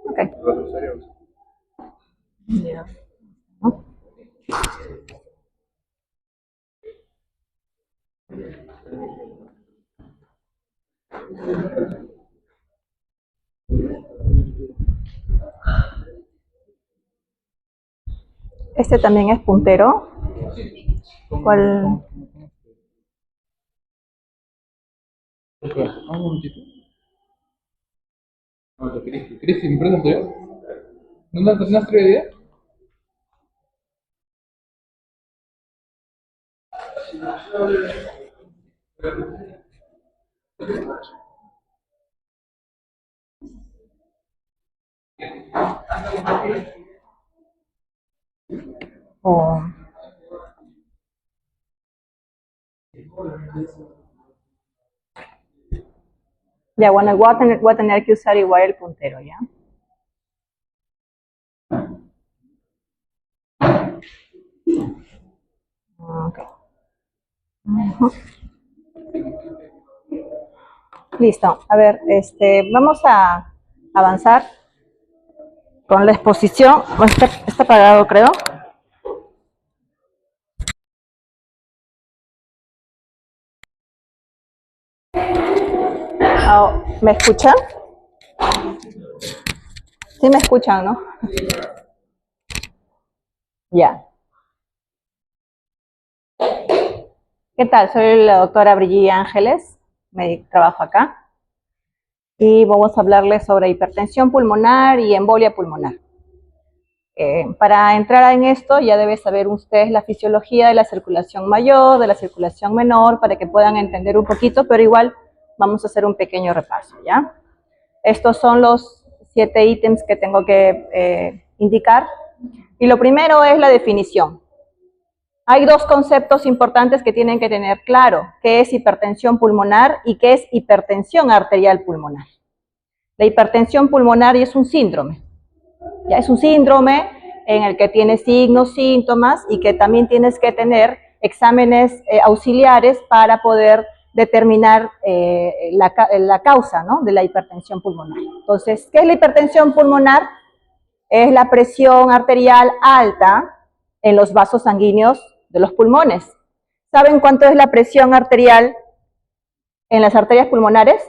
Ok. Ya. ¿No? Este también es puntero. ¿Cuál? Espera, un momentito. Cristi, ¿me prestas yo? ¿No has traído idea? Oh. Ya, bueno, voy a tener que usar igual el puntero, ¿ya? Ok. Listo. A ver, vamos a avanzar con la exposición. Está apagado, creo. Oh, ¿me escuchan? Sí me escuchan, ¿no? Ya. ¿Qué tal? Soy la doctora Brigitte Ángeles, trabajo acá. Y vamos a hablarles sobre hipertensión pulmonar y embolia pulmonar. Para entrar en esto ya debe saber ustedes la fisiología de la circulación mayor, de la circulación menor, para que puedan entender un poquito, pero igual vamos a hacer un pequeño repaso, ¿ya? Estos son los 7 ítems que tengo que indicar. Y lo primero es la definición. Hay 2 conceptos importantes que tienen que tener claro, qué es hipertensión pulmonar y qué es hipertensión arterial pulmonar. La hipertensión pulmonar es un síndrome. Ya es un síndrome en el que tienes signos, síntomas y que también tienes que tener exámenes auxiliares para poder determinar la causa, ¿no?, de la hipertensión pulmonar. Entonces, ¿qué es la hipertensión pulmonar? Es la presión arterial alta en los vasos sanguíneos de los pulmones. ¿Saben cuánto es la presión arterial en las arterias pulmonares?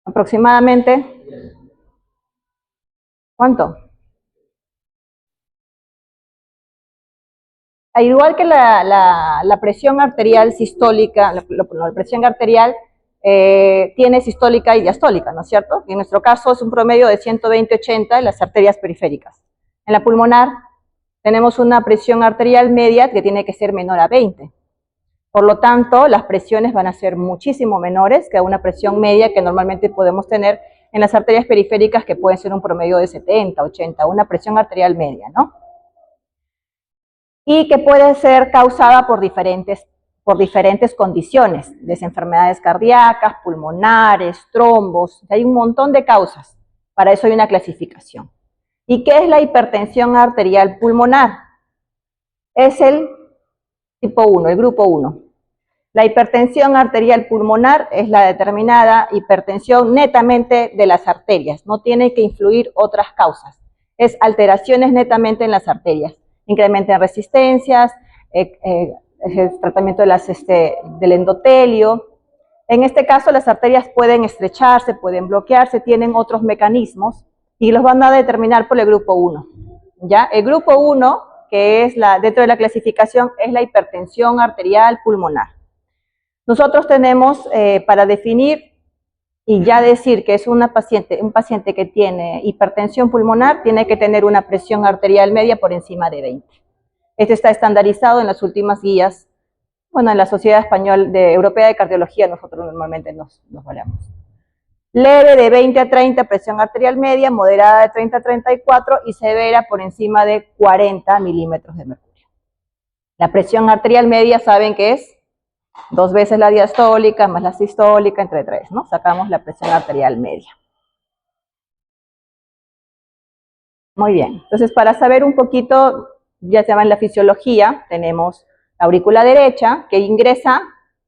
Aproximadamente. ¿Cuánto? Al igual que la presión arterial sistólica, la presión arterial tiene sistólica y diastólica, ¿no es cierto? Y en nuestro caso es un promedio de 120-80 en las arterias periféricas. En la pulmonar tenemos una presión arterial media que tiene que ser menor a 20. Por lo tanto, las presiones van a ser muchísimo menores que una presión media que normalmente podemos tener en las arterias periféricas, que pueden ser un promedio de 70, 80, una presión arterial media, ¿no? Y que puede ser causada por diferentes condiciones, desde enfermedades cardíacas, pulmonares, trombos, hay un montón de causas. Para eso hay una clasificación. ¿Y qué es la hipertensión arterial pulmonar? Es el tipo 1, el grupo 1. La hipertensión arterial pulmonar es la determinada hipertensión netamente de las arterias, no tiene que influir otras causas. Es alteraciones netamente en las arterias, incremento en resistencias, el tratamiento del endotelio. En este caso las arterias pueden estrecharse, pueden bloquearse, tienen otros mecanismos y los van a determinar por el grupo 1. ¿Ya? El grupo 1, que es dentro de la clasificación, es la hipertensión arterial pulmonar. Nosotros tenemos, para definir y ya decir que es un paciente que tiene hipertensión pulmonar, tiene que tener una presión arterial media por encima de 20. Esto está estandarizado en las últimas guías. Bueno, en la Sociedad Europea de Cardiología nosotros normalmente nos valemos. Leve de 20 a 30, presión arterial media, moderada de 30 a 34 y severa por encima de 40 milímetros de mercurio. La presión arterial media, ¿saben qué es? 2 veces la diastólica más la sistólica entre 3, ¿no? Sacamos la presión arterial media. Muy bien. Entonces, para saber un poquito, ya se llama en la fisiología, tenemos la aurícula derecha que ingresa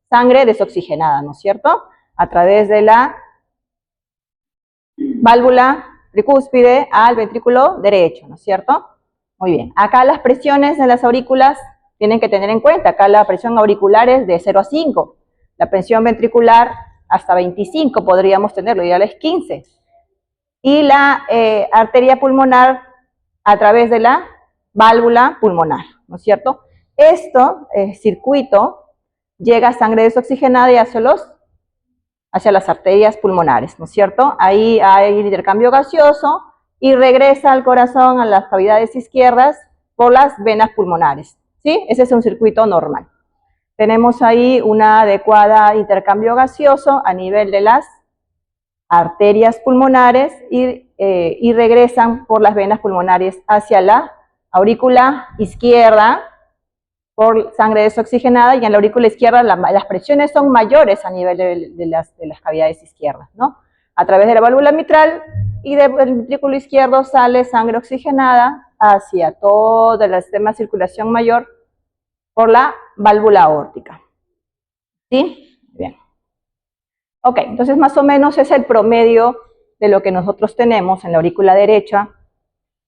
sangre desoxigenada, ¿no es cierto? A través de la válvula tricúspide al ventrículo derecho, ¿no es cierto? Muy bien. Acá las presiones en las aurículas tienen que tener en cuenta. Acá la presión auricular es de 0 a 5. La presión ventricular hasta 25 podríamos tenerlo, ideal es 15. Y la arteria pulmonar a través de la válvula pulmonar, ¿no es cierto? Esto, circuito, llega sangre desoxigenada y hacia las arterias pulmonares, ¿no es cierto? Ahí hay intercambio gaseoso y regresa al corazón, a las cavidades izquierdas, por las venas pulmonares, ¿sí? Ese es un circuito normal. Tenemos ahí una adecuada intercambio gaseoso a nivel de las arterias pulmonares y regresan por las venas pulmonares hacia la aurícula izquierda por sangre desoxigenada, y en la aurícula izquierda las presiones son mayores a nivel de las cavidades izquierdas, ¿no? A través de la válvula mitral y del ventrículo izquierdo sale sangre oxigenada hacia todo el sistema de circulación mayor por la válvula aórtica. ¿Sí? Bien. Ok, entonces más o menos es el promedio de lo que nosotros tenemos en la aurícula derecha.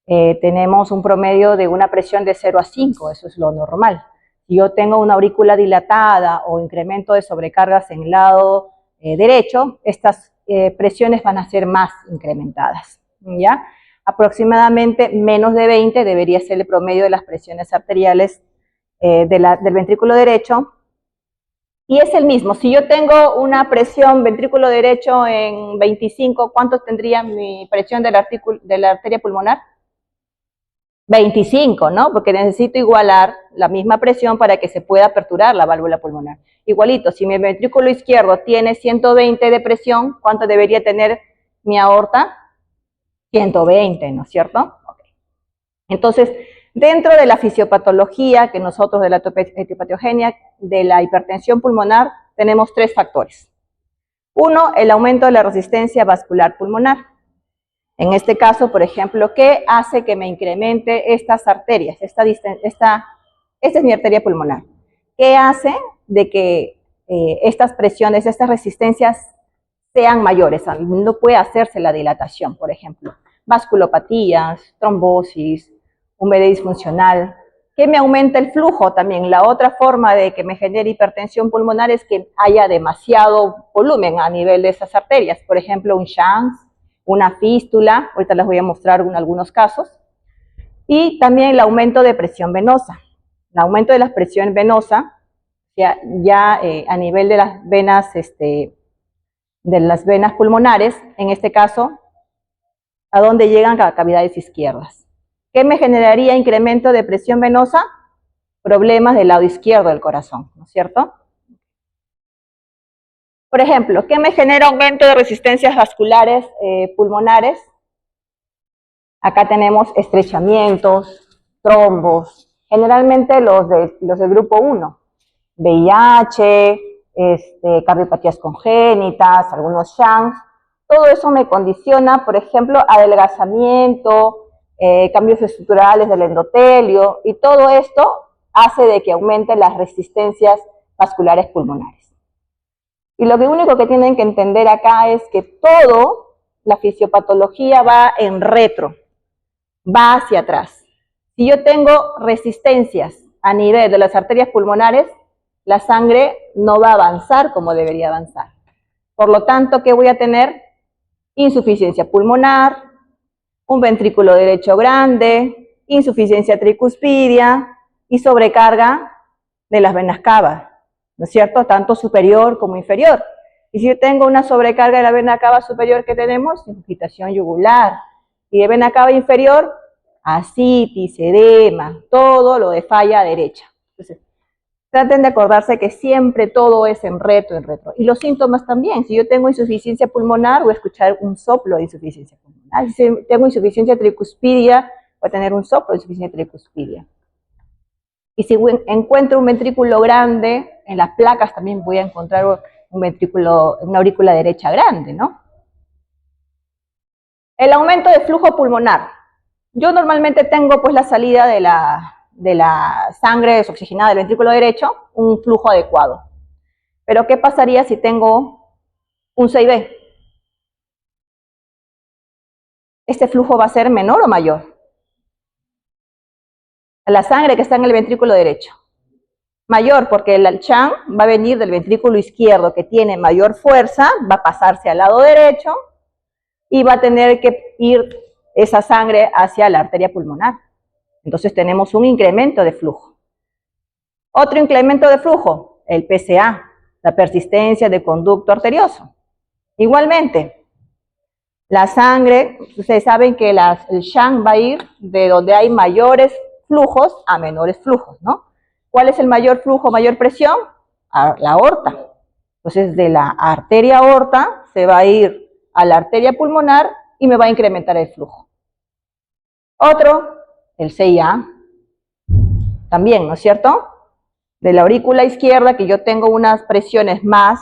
Tenemos un promedio de una presión de 0 a 5, eso es lo normal. Si yo tengo una aurícula dilatada o incremento de sobrecargas en el lado derecho, estas presiones van a ser más incrementadas, ¿ya? Aproximadamente menos de 20 debería ser el promedio de las presiones arteriales del ventrículo derecho. Y es el mismo. Si yo tengo una presión ventrículo derecho en 25, ¿cuánto tendría mi presión de la arteria pulmonar? 25, ¿no? Porque necesito igualar la misma presión para que se pueda aperturar la válvula pulmonar. Igualito, si mi ventrículo izquierdo tiene 120 de presión, ¿cuánto debería tener mi aorta? 120, ¿no es cierto? Okay. Entonces, dentro de la fisiopatología que nosotros de la etiopatiogenia, de la hipertensión pulmonar, tenemos 3 factores. Uno, el aumento de la resistencia vascular pulmonar. En este caso, por ejemplo, ¿qué hace que me incremente estas arterias? Esta es mi arteria pulmonar. ¿Qué hace de que estas presiones, estas resistencias sean mayores? No puede hacerse la dilatación, por ejemplo. Vasculopatías, trombosis, un BD disfuncional. ¿Qué me aumenta el flujo también? La otra forma de que me genere hipertensión pulmonar es que haya demasiado volumen a nivel de esas arterias. Por ejemplo, un shunt, una fístula, ahorita les voy a mostrar algunos casos, y también el aumento de presión venosa. El aumento de la presión venosa, ya a nivel de las venas pulmonares, en este caso, a donde llegan a cavidades izquierdas. ¿Qué me generaría incremento de presión venosa? Problemas del lado izquierdo del corazón, ¿no es cierto? Por ejemplo, ¿qué me genera aumento de resistencias vasculares pulmonares? Acá tenemos estrechamientos, trombos, generalmente los del grupo 1, VIH, cardiopatías congénitas, algunos shunts. Todo eso me condiciona, por ejemplo, adelgazamiento, cambios estructurales del endotelio, y todo esto hace de que aumente las resistencias vasculares pulmonares. Y lo único que tienen que entender acá es que todo, la fisiopatología va en retro, va hacia atrás. Si yo tengo resistencias a nivel de las arterias pulmonares, la sangre no va a avanzar como debería avanzar. Por lo tanto, ¿qué voy a tener? Insuficiencia pulmonar, un ventrículo derecho grande, insuficiencia tricuspidia y sobrecarga de las venas cava, ¿no es cierto? Tanto superior como inferior. Y si yo tengo una sobrecarga de la vena cava superior, ¿qué tenemos? Infiltración yugular. Y de vena cava inferior, ascitis, edema, todo lo de falla derecha. Entonces, traten de acordarse que siempre todo es en retro, en retro. Y los síntomas también. Si yo tengo insuficiencia pulmonar, voy a escuchar un soplo de insuficiencia pulmonar. Si tengo insuficiencia tricuspidia, voy a tener un soplo de insuficiencia tricuspidia. Y si encuentro un ventrículo grande, en las placas también voy a encontrar una aurícula derecha grande, ¿no? El aumento de flujo pulmonar. Yo normalmente tengo pues la salida de la sangre desoxigenada del ventrículo derecho, un flujo adecuado. Pero ¿qué pasaría si tengo un CIB? ¿este flujo va a ser menor o mayor? La sangre que está en el ventrículo derecho. Mayor, porque el Chan va a venir del ventrículo izquierdo, que tiene mayor fuerza, va a pasarse al lado derecho y va a tener que ir esa sangre hacia la arteria pulmonar. Entonces tenemos un incremento de flujo. Otro incremento de flujo, el PCA, la persistencia de conducto arterioso. Igualmente, la sangre, ustedes saben que el Chan va a ir de donde hay mayores flujos a menores flujos, ¿no? ¿Cuál es el mayor flujo, mayor presión? La aorta. Entonces, de la arteria aorta se va a ir a la arteria pulmonar y me va a incrementar el flujo. Otro, el CIA, también, ¿no es cierto? De la aurícula izquierda, que yo tengo unas presiones más,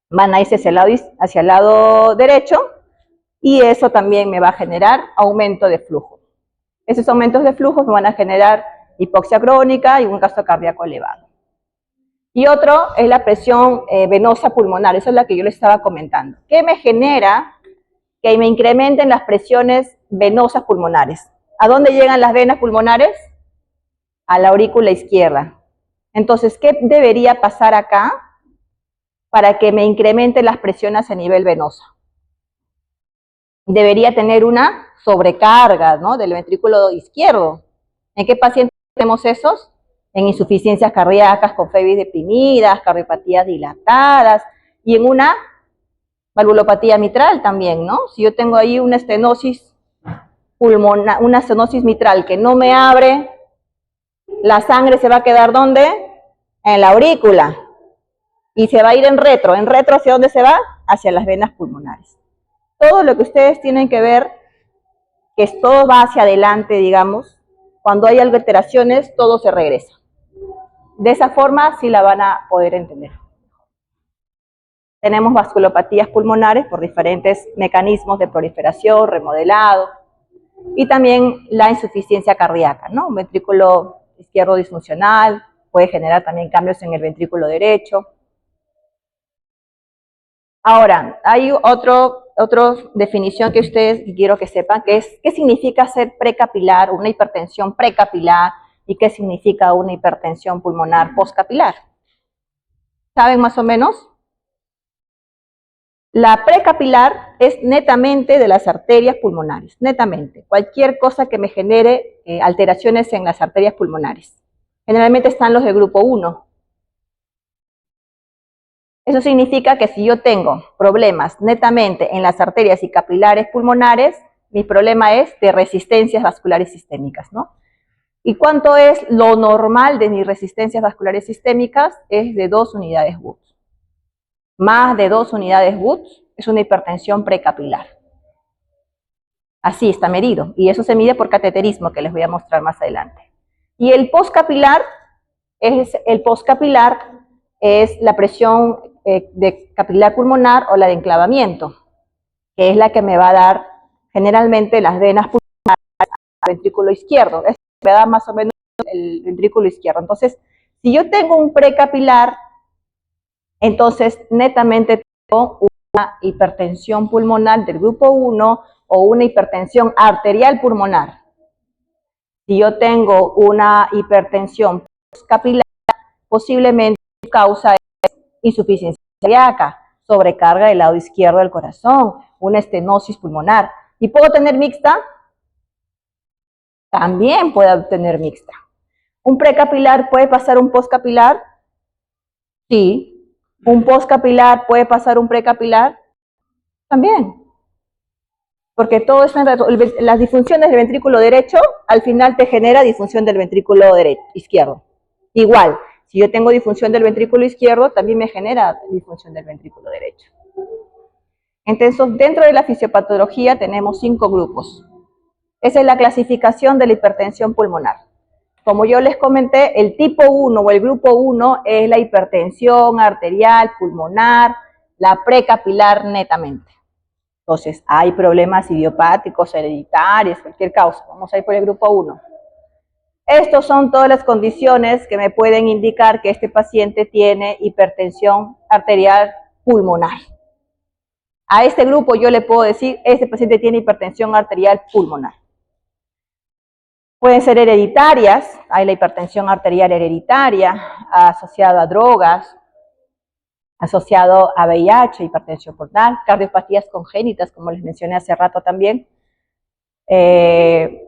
van a irse hacia el lado derecho, y eso también me va a generar aumento de flujo. Esos aumentos de flujo me van a generar hipoxia crónica y un gasto cardíaco elevado. Y otro es la presión venosa pulmonar, esa es la que yo les estaba comentando. ¿Qué me genera que me incrementen las presiones venosas pulmonares? ¿A dónde llegan las venas pulmonares? A la aurícula izquierda. Entonces, ¿qué debería pasar acá para que me incrementen las presiones a nivel venoso? Debería tener una sobrecarga, ¿no?, del ventrículo izquierdo. ¿En qué pacientes tenemos esos? En insuficiencias cardíacas con febris deprimidas, cardiopatías dilatadas y en una valvulopatía mitral también, ¿no? Si yo tengo ahí una estenosis pulmonar, una estenosis mitral que no me abre, la sangre se va a quedar ¿dónde? En la aurícula y se va a ir en retro. ¿En retro hacia dónde se va? Hacia las venas pulmonares. Todo lo que ustedes tienen que ver, que todo va hacia adelante, digamos, cuando hay alteraciones, todo se regresa. De esa forma sí la van a poder entender. Tenemos vasculopatías pulmonares por diferentes mecanismos de proliferación, remodelado, y también la insuficiencia cardíaca, ¿no? Un ventrículo izquierdo disfuncional puede generar también cambios en el ventrículo derecho. Ahora, hay otra definición que ustedes quiero que sepan, que es qué significa ser precapilar, una hipertensión precapilar, y qué significa una hipertensión pulmonar postcapilar. ¿Saben más o menos? La precapilar es netamente de las arterias pulmonares, netamente. Cualquier cosa que me genere alteraciones en las arterias pulmonares. Generalmente están los de grupo 1. Eso significa que si yo tengo problemas netamente en las arterias y capilares pulmonares, mi problema es de resistencias vasculares sistémicas, ¿no? ¿Y cuánto es lo normal de mis resistencias vasculares sistémicas? Es de 2 unidades Wood. Más de 2 unidades Wood es una hipertensión precapilar. Así está medido, y eso se mide por cateterismo, que les voy a mostrar más adelante. Y el postcapilar es la presión de capilar pulmonar o la de enclavamiento, que es la que me va a dar generalmente las venas pulmonares al ventrículo izquierdo. Eso me da más o menos el ventrículo izquierdo. Entonces, si yo tengo un precapilar, entonces netamente tengo una hipertensión pulmonar del grupo 1 o una hipertensión arterial pulmonar. Si yo tengo una hipertensión capilar, posiblemente su causa es insuficiencia cardíaca, sobrecarga del lado izquierdo del corazón, una estenosis pulmonar. ¿Y puedo tener mixta? También puedo tener mixta. ¿Un precapilar puede pasar un postcapilar? Sí. ¿Un postcapilar puede pasar un precapilar? También. Porque todo es las disfunciones del ventrículo derecho, al final te genera disfunción del ventrículo izquierdo. Igual, si yo tengo disfunción del ventrículo izquierdo, también me genera disfunción del ventrículo derecho. Entonces, dentro de la fisiopatología tenemos 5 grupos. Esa es la clasificación de la hipertensión pulmonar. Como yo les comenté, el tipo 1 o el grupo 1 es la hipertensión arterial pulmonar, la precapilar netamente. Entonces, hay problemas idiopáticos, hereditarios, cualquier causa. Vamos a ir por el grupo 1. Estas son todas las condiciones que me pueden indicar que este paciente tiene hipertensión arterial pulmonar. A este grupo yo le puedo decir, este paciente tiene hipertensión arterial pulmonar. Pueden ser hereditarias, hay la hipertensión arterial hereditaria, asociado a drogas, asociado a VIH, hipertensión portal, cardiopatías congénitas, como les mencioné hace rato también. El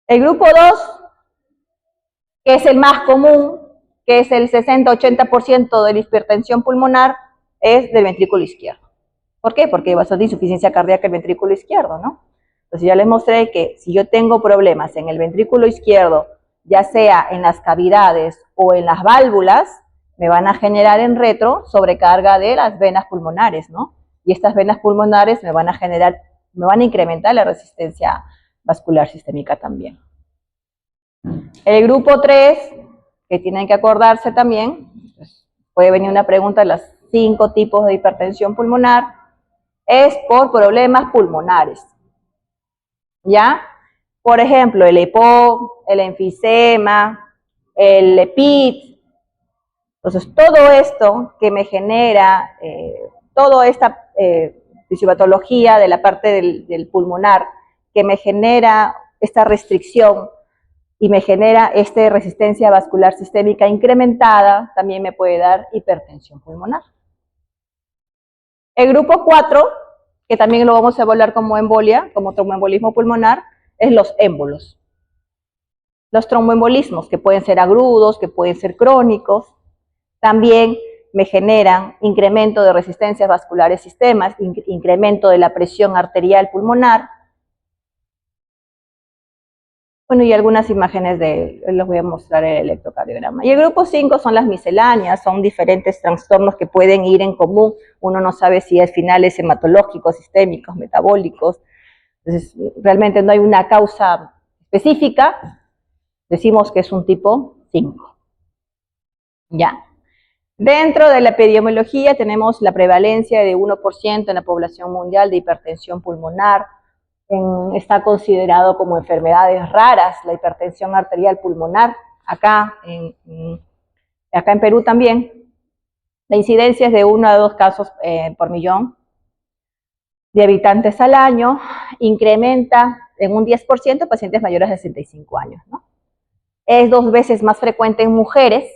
grupo 2, que es el más común, que es el 60-80% de la hipertensión pulmonar, es del ventrículo izquierdo. ¿Por qué? Porque hay bastante insuficiencia cardíaca en el ventrículo izquierdo, ¿no? Entonces ya les mostré que si yo tengo problemas en el ventrículo izquierdo, ya sea en las cavidades o en las válvulas, me van a generar en retro sobrecarga de las venas pulmonares, ¿no? Y estas venas pulmonares me van a incrementar la resistencia vascular sistémica también. El grupo 3, que tienen que acordarse también, pues puede venir una pregunta de los 5 tipos de hipertensión pulmonar, es por problemas pulmonares, ¿ya? Por ejemplo, el EPOC, el enfisema, el EPIT. Entonces, todo esto que me genera, toda esta fisiopatología de la parte del pulmonar, que me genera esta restricción y me genera esta resistencia vascular sistémica incrementada, también me puede dar hipertensión pulmonar. El grupo 4, que también lo vamos a evaluar como embolia, como tromboembolismo pulmonar, es los émbolos. Los tromboembolismos, que pueden ser agudos, que pueden ser crónicos, también me generan incremento de resistencias vasculares sistemas, incremento de la presión arterial pulmonar. Bueno, y algunas imágenes les voy a mostrar el electrocardiograma. Y el grupo 5 son las misceláneas, son diferentes trastornos que pueden ir en común. Uno no sabe si al final es hematológicos, sistémicos, metabólicos. Entonces, realmente no hay una causa específica. Decimos que es un tipo 5. Ya. Dentro de la epidemiología tenemos la prevalencia de 1% en la población mundial de hipertensión pulmonar. Está considerado como enfermedades raras la hipertensión arterial pulmonar. Acá en Perú también. La incidencia es de 1 a 2 casos por millón de habitantes al año. Incrementa en un 10% pacientes mayores de 65 años, ¿no? Es 2 veces más frecuente en mujeres.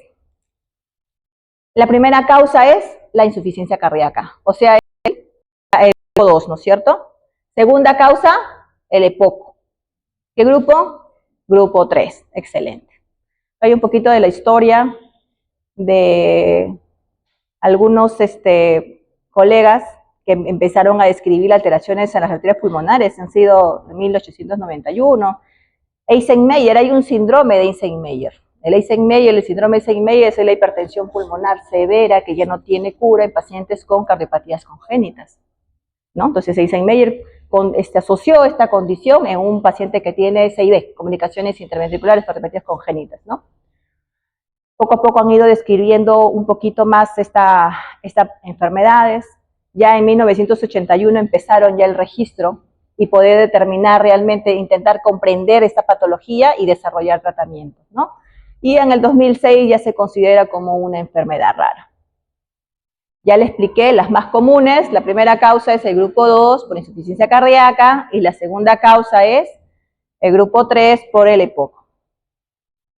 La primera causa es la insuficiencia cardíaca, o sea, el grupo 2, ¿no es cierto? Segunda causa, el EPOC. ¿Qué grupo? Grupo 3, excelente. Hay un poquito de la historia de algunos colegas que empezaron a describir alteraciones en las arterias pulmonares, han sido en 1891. Eisenmenger, hay un síndrome de Eisenmenger. El Eisenmenger, el síndrome de Eisenmenger es la hipertensión pulmonar severa que ya no tiene cura en pacientes con cardiopatías congénitas, ¿no? Entonces Eisenmenger asoció esta condición en un paciente que tiene CID, comunicaciones interventriculares, cardiopatías congénitas, ¿no? Poco a poco han ido describiendo un poquito más estas enfermedades. Ya en 1981 empezaron ya el registro y poder determinar realmente, intentar comprender esta patología y desarrollar tratamientos, ¿no? Y en el 2006 ya se considera como una enfermedad rara. Ya le expliqué las más comunes. La primera causa es el grupo 2 por insuficiencia cardíaca y la segunda causa es el grupo 3 por el EPOC.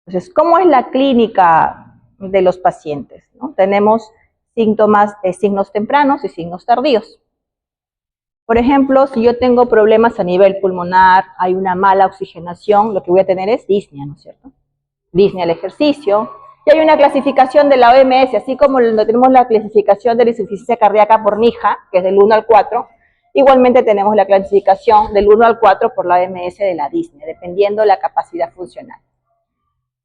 Entonces, ¿cómo es la clínica de los pacientes, ¿no? Tenemos síntomas, signos tempranos y signos tardíos. Por ejemplo, si yo tengo problemas a nivel pulmonar, hay una mala oxigenación, lo que voy a tener es disnea, ¿no es cierto? Disnea al ejercicio. Y hay una clasificación de la OMS, así como tenemos la clasificación de la insuficiencia cardíaca por NIJA, que es del 1 al 4, igualmente tenemos la clasificación del 1 al 4 por la OMS de la disnea, dependiendo de la capacidad funcional.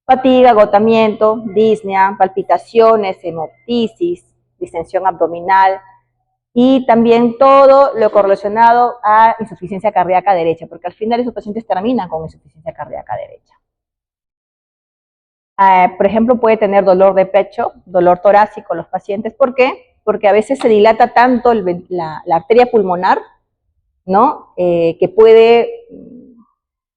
Fatiga, agotamiento, disnea, palpitaciones, hemoptisis, distensión abdominal y también todo lo correlacionado a insuficiencia cardíaca derecha, porque al final esos pacientes terminan con insuficiencia cardíaca derecha. Por ejemplo, puede tener dolor de pecho, dolor torácico los pacientes. ¿Por qué? Porque a veces se dilata tanto la arteria pulmonar, ¿no? Que puede,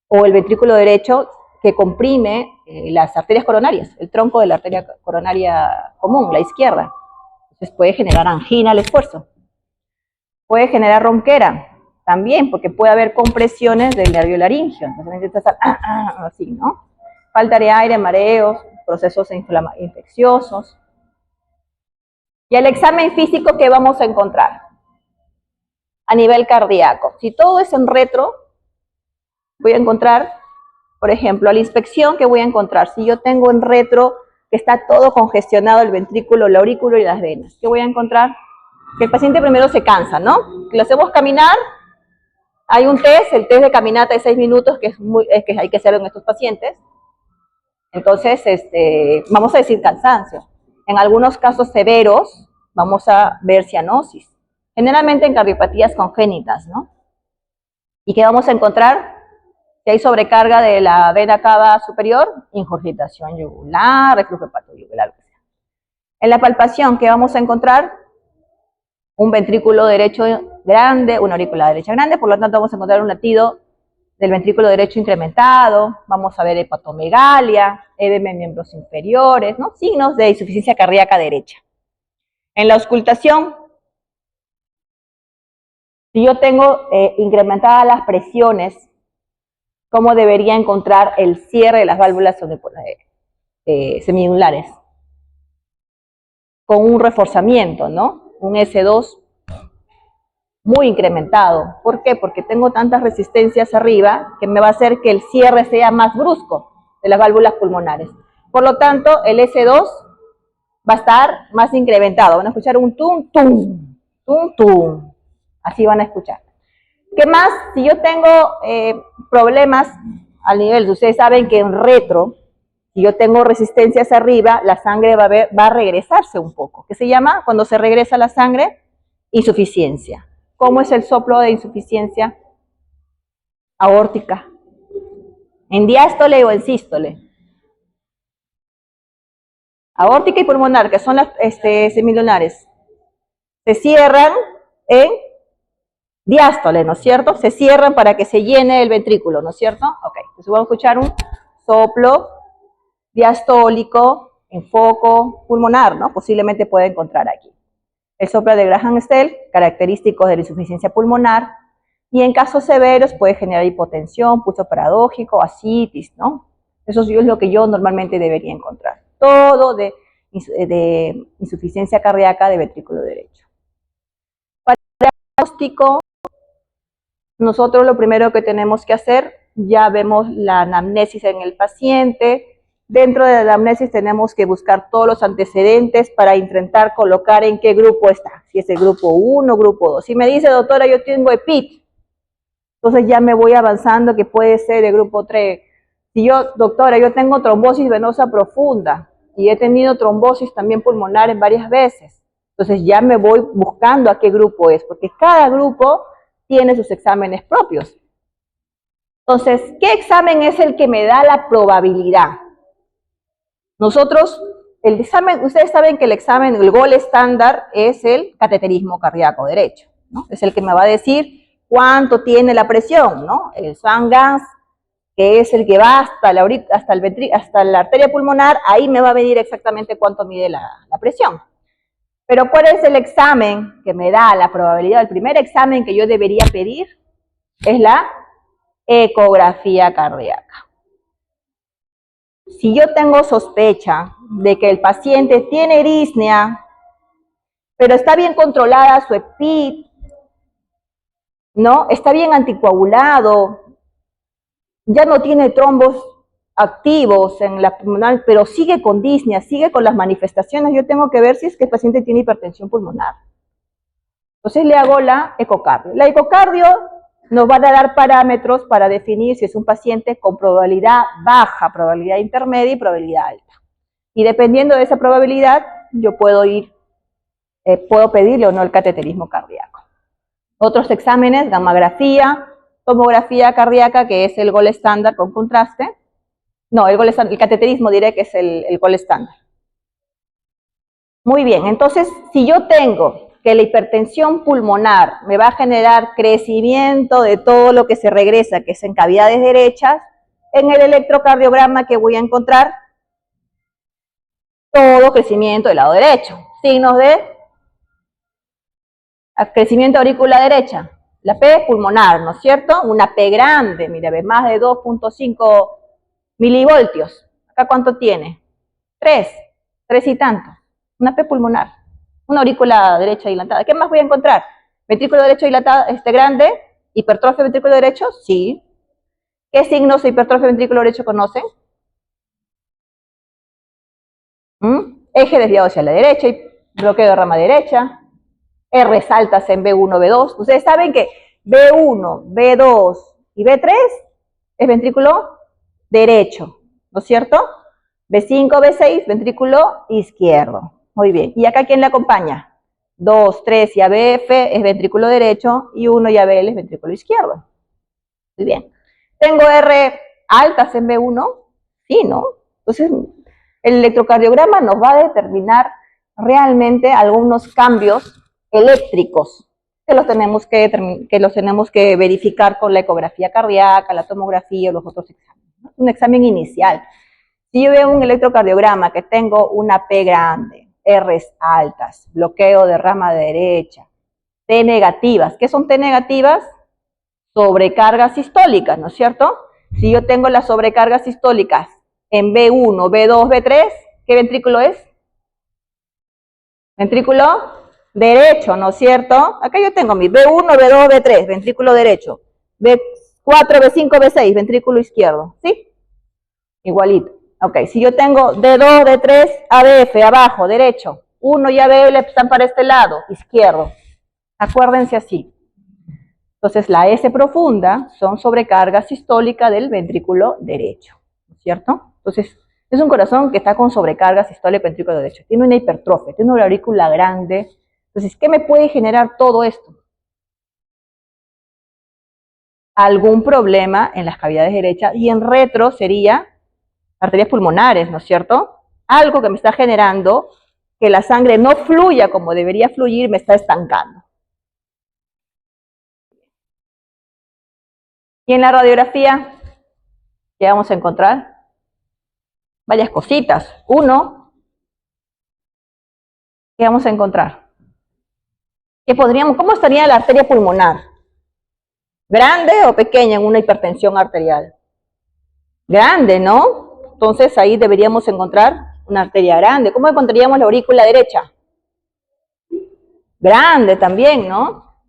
o el ventrículo derecho, que comprime las arterias coronarias, el tronco de la arteria coronaria común, la izquierda. Entonces puede generar angina al esfuerzo. Puede generar ronquera también, porque puede haber compresiones del nervio laringio. Entonces necesita estar así, ¿no? Falta de aire, mareos, procesos infecciosos. Y el examen físico que vamos a encontrar a nivel cardíaco. Si todo es en retro, voy a encontrar, por ejemplo, a la inspección que voy a encontrar. Si yo tengo en retro que está todo congestionado, el ventrículo, el aurículo y las venas, ¿qué voy a encontrar? Que el paciente primero se cansa, ¿no? Lo hacemos caminar. Hay un test, el test de caminata de 6 minutos, que es que hay que hacerlo en estos pacientes. Entonces, vamos a decir cansancio. En algunos casos severos, vamos a ver cianosis. Generalmente en cardiopatías congénitas, ¿no? ¿Y qué vamos a encontrar? Si hay sobrecarga de la vena cava superior, ingurgitación yugular, reflujo hepatoyugular, lo que sea. En la palpación, ¿qué vamos a encontrar? Un ventrículo derecho grande, una aurícula derecha grande, por lo tanto vamos a encontrar un latido del ventrículo derecho incrementado, vamos a ver hepatomegalia, edema en miembros inferiores, ¿no? Signos de insuficiencia cardíaca derecha. En la auscultación, si yo tengo incrementadas las presiones, ¿cómo debería encontrar el cierre de las válvulas semidulares? Con un reforzamiento, ¿no? Un S2 muy incrementado. ¿Por qué? Porque tengo tantas resistencias arriba que me va a hacer que el cierre sea más brusco de las válvulas pulmonares. Por lo tanto, el S2 va a estar más incrementado. Van a escuchar un tum, tum, tum, tum. Así van a escuchar. ¿Qué más? Si yo tengo problemas al nivel, ustedes saben que en retro, si yo tengo resistencias arriba, la sangre va a regresarse un poco. ¿Qué se llama? Cuando se regresa la sangre, insuficiencia. ¿Cómo es el soplo de insuficiencia aórtica? ¿En diástole o en sístole? Aórtica y pulmonar, que son las semilunares, se cierran en diástole, ¿no es cierto? Se cierran para que se llene el ventrículo, ¿no es cierto? Ok, entonces vamos a escuchar un soplo diastólico en foco pulmonar, ¿no? Posiblemente puede encontrar aquí. El soplo de Graham-Stell, característico de la insuficiencia pulmonar, y en casos severos puede generar hipotensión, pulso paradójico, ascitis, ¿no? Eso es lo que yo normalmente debería encontrar. Todo de insuficiencia cardíaca de ventrículo derecho. Para el diagnóstico, nosotros lo primero que tenemos que hacer, ya vemos la anamnesis en el paciente. Dentro de la anamnesis tenemos que buscar todos los antecedentes para intentar colocar en qué grupo está. Si es el grupo 1, grupo 2. Si me dice, doctora, yo tengo EPIT, entonces ya me voy avanzando que puede ser el grupo 3. Si yo, doctora, yo tengo trombosis venosa profunda y he tenido trombosis también pulmonar en varias veces, entonces ya me voy buscando a qué grupo es, porque cada grupo tiene sus exámenes propios. Entonces, ¿qué examen es el que me da la probabilidad? Nosotros, el examen, ustedes saben que el examen, el gold estándar es el cateterismo cardíaco derecho, ¿no? Es el que me va a decir cuánto tiene la presión, ¿no? El Swan-Ganz, que es el que va hasta la arteria pulmonar, ahí me va a medir exactamente cuánto mide la presión. Pero ¿cuál es el examen que me da la probabilidad? El primer examen que yo debería pedir es la ecografía cardíaca. Si yo tengo sospecha de que el paciente tiene disnea, pero está bien controlada su EPIT, ¿no? Está bien anticoagulado, ya no tiene trombos activos en la pulmonar, pero sigue con disnea, sigue con las manifestaciones, yo tengo que ver si es que el paciente tiene hipertensión pulmonar. Entonces le hago la ecocardio. La ecocardio nos va a dar parámetros para definir si es un paciente con probabilidad baja, probabilidad intermedia y probabilidad alta. Y dependiendo de esa probabilidad, yo puedo pedirle o no el cateterismo cardíaco. Otros exámenes, gammagrafía, tomografía cardíaca, que es el gold estándar con contraste. No, el cateterismo diré que es el gold estándar. Muy bien, entonces, si yo tengo que la hipertensión pulmonar me va a generar crecimiento de todo lo que se regresa, que es en cavidades derechas, en el electrocardiograma que voy a encontrar todo crecimiento del lado derecho, signos de Crecimiento aurícula derecha. La P pulmonar, ¿no es cierto? Una P grande, mira, ve, más de 2.5 milivoltios. ¿Acá cuánto tiene? 3 y tanto. Una P pulmonar. Una aurícula derecha dilatada. ¿Qué más voy a encontrar? Ventrículo derecho dilatado, grande. ¿Hipertrofia ventrículo derecho? Sí. ¿Qué signos de hipertrofia ventrículo derecho conocen? Eje desviado hacia la derecha y bloqueo de rama derecha. R altas en B1, B2. Ustedes saben que B1, B2 y B3 es ventrículo derecho, ¿no es cierto? B5, B6, ventrículo izquierdo. Muy bien. ¿Y acá quién le acompaña? 2, 3 y ABF es ventrículo derecho y 1 y ABL es ventrículo izquierdo. Muy bien. ¿Tengo R altas en B1? Sí, ¿no? Entonces, el electrocardiograma nos va a determinar realmente algunos cambios eléctricos que los tenemos que verificar con la ecografía cardíaca, la tomografía o los otros exámenes, ¿no? Un examen inicial. Si yo veo un electrocardiograma que tengo una P grande, R's altas, bloqueo de rama derecha, T negativas. ¿Qué son T negativas? Sobrecargas sistólicas, ¿no es cierto? Si yo tengo las sobrecargas sistólicas en B1, B2, B3, ¿qué ventrículo es? Ventrículo derecho, ¿no es cierto? Acá yo tengo mi B1, B2, B3, ventrículo derecho. B4, B5, B6, ventrículo izquierdo, ¿sí? Igualito. Ok, si yo tengo D2, D3, ABF, abajo, derecho. 1 y ABL están para este lado, izquierdo. Acuérdense así. Entonces, la S profunda son sobrecarga sistólica del ventrículo derecho, ¿no es cierto? Entonces, es un corazón que está con sobrecarga sistólica del ventrículo derecho. Tiene una hipertrofia, tiene una aurícula grande. Entonces, ¿qué me puede generar todo esto? Algún problema en las cavidades derechas y en retro sería arterias pulmonares, ¿no es cierto? Algo que me está generando que la sangre no fluya como debería fluir, me está estancando. Y en la radiografía, ¿qué vamos a encontrar? Varias cositas. Uno, ¿qué vamos a encontrar? ¿Cómo estaría la arteria pulmonar? ¿Grande o pequeña en una hipertensión arterial? Grande, ¿no? Entonces ahí deberíamos encontrar una arteria grande. ¿Cómo encontraríamos la aurícula derecha? Grande también, ¿no?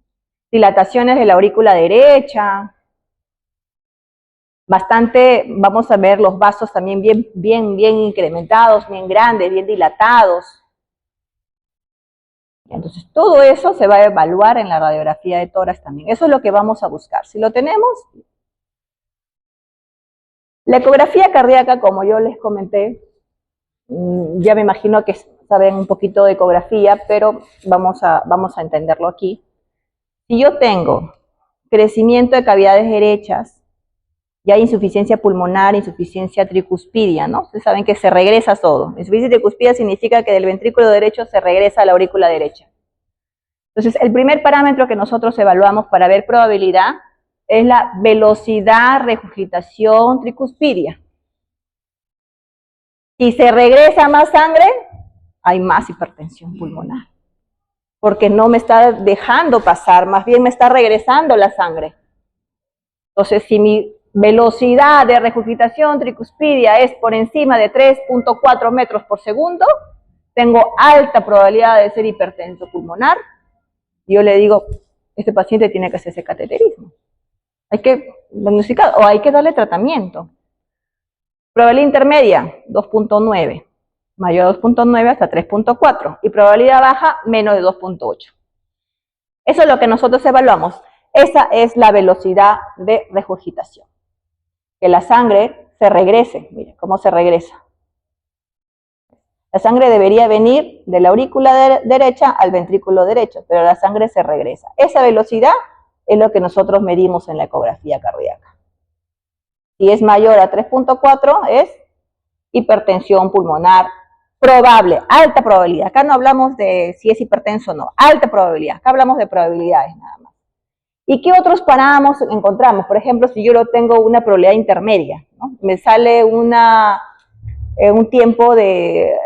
Dilataciones de la aurícula derecha. Bastante, vamos a ver los vasos también bien incrementados, bien grandes, bien dilatados. Entonces, todo eso se va a evaluar en la radiografía de tórax también. Eso es lo que vamos a buscar. Si lo tenemos, la ecografía cardíaca, como yo les comenté, ya me imagino que saben un poquito de ecografía, pero vamos a entenderlo aquí. Si yo tengo crecimiento de cavidades derechas, ya hay insuficiencia pulmonar, insuficiencia tricuspidia, ¿no? Ustedes saben que se regresa todo. Insuficiencia tricuspidia significa que del ventrículo derecho se regresa a la aurícula derecha. Entonces, el primer parámetro que nosotros evaluamos para ver probabilidad es la velocidad regurgitación tricuspidia. Si se regresa más sangre, hay más hipertensión pulmonar. Porque no me está dejando pasar, más bien me está regresando la sangre. Entonces, si mi velocidad de regurgitación tricuspidia es por encima de 3.4 metros por segundo, tengo alta probabilidad de ser hipertenso pulmonar. Yo le digo, este paciente tiene que hacerse cateterismo. Hay que diagnosticar o hay que darle tratamiento. Probabilidad intermedia, 2.9. Mayor a 2.9 hasta 3.4. Y probabilidad baja, menos de 2.8. Eso es lo que nosotros evaluamos. Esa es la velocidad de regurgitación. Que la sangre se regrese. Miren cómo se regresa. La sangre debería venir de la aurícula derecha al ventrículo derecho, pero la sangre se regresa. Esa velocidad es lo que nosotros medimos en la ecografía cardíaca. Si es mayor a 3.4 es hipertensión pulmonar probable, alta probabilidad. Acá no hablamos de si es hipertenso o no, alta probabilidad. Acá hablamos de probabilidades nada más. ¿Y qué otros parámetros encontramos? Por ejemplo, si yo tengo una probabilidad intermedia, ¿no? Me sale un tiempo de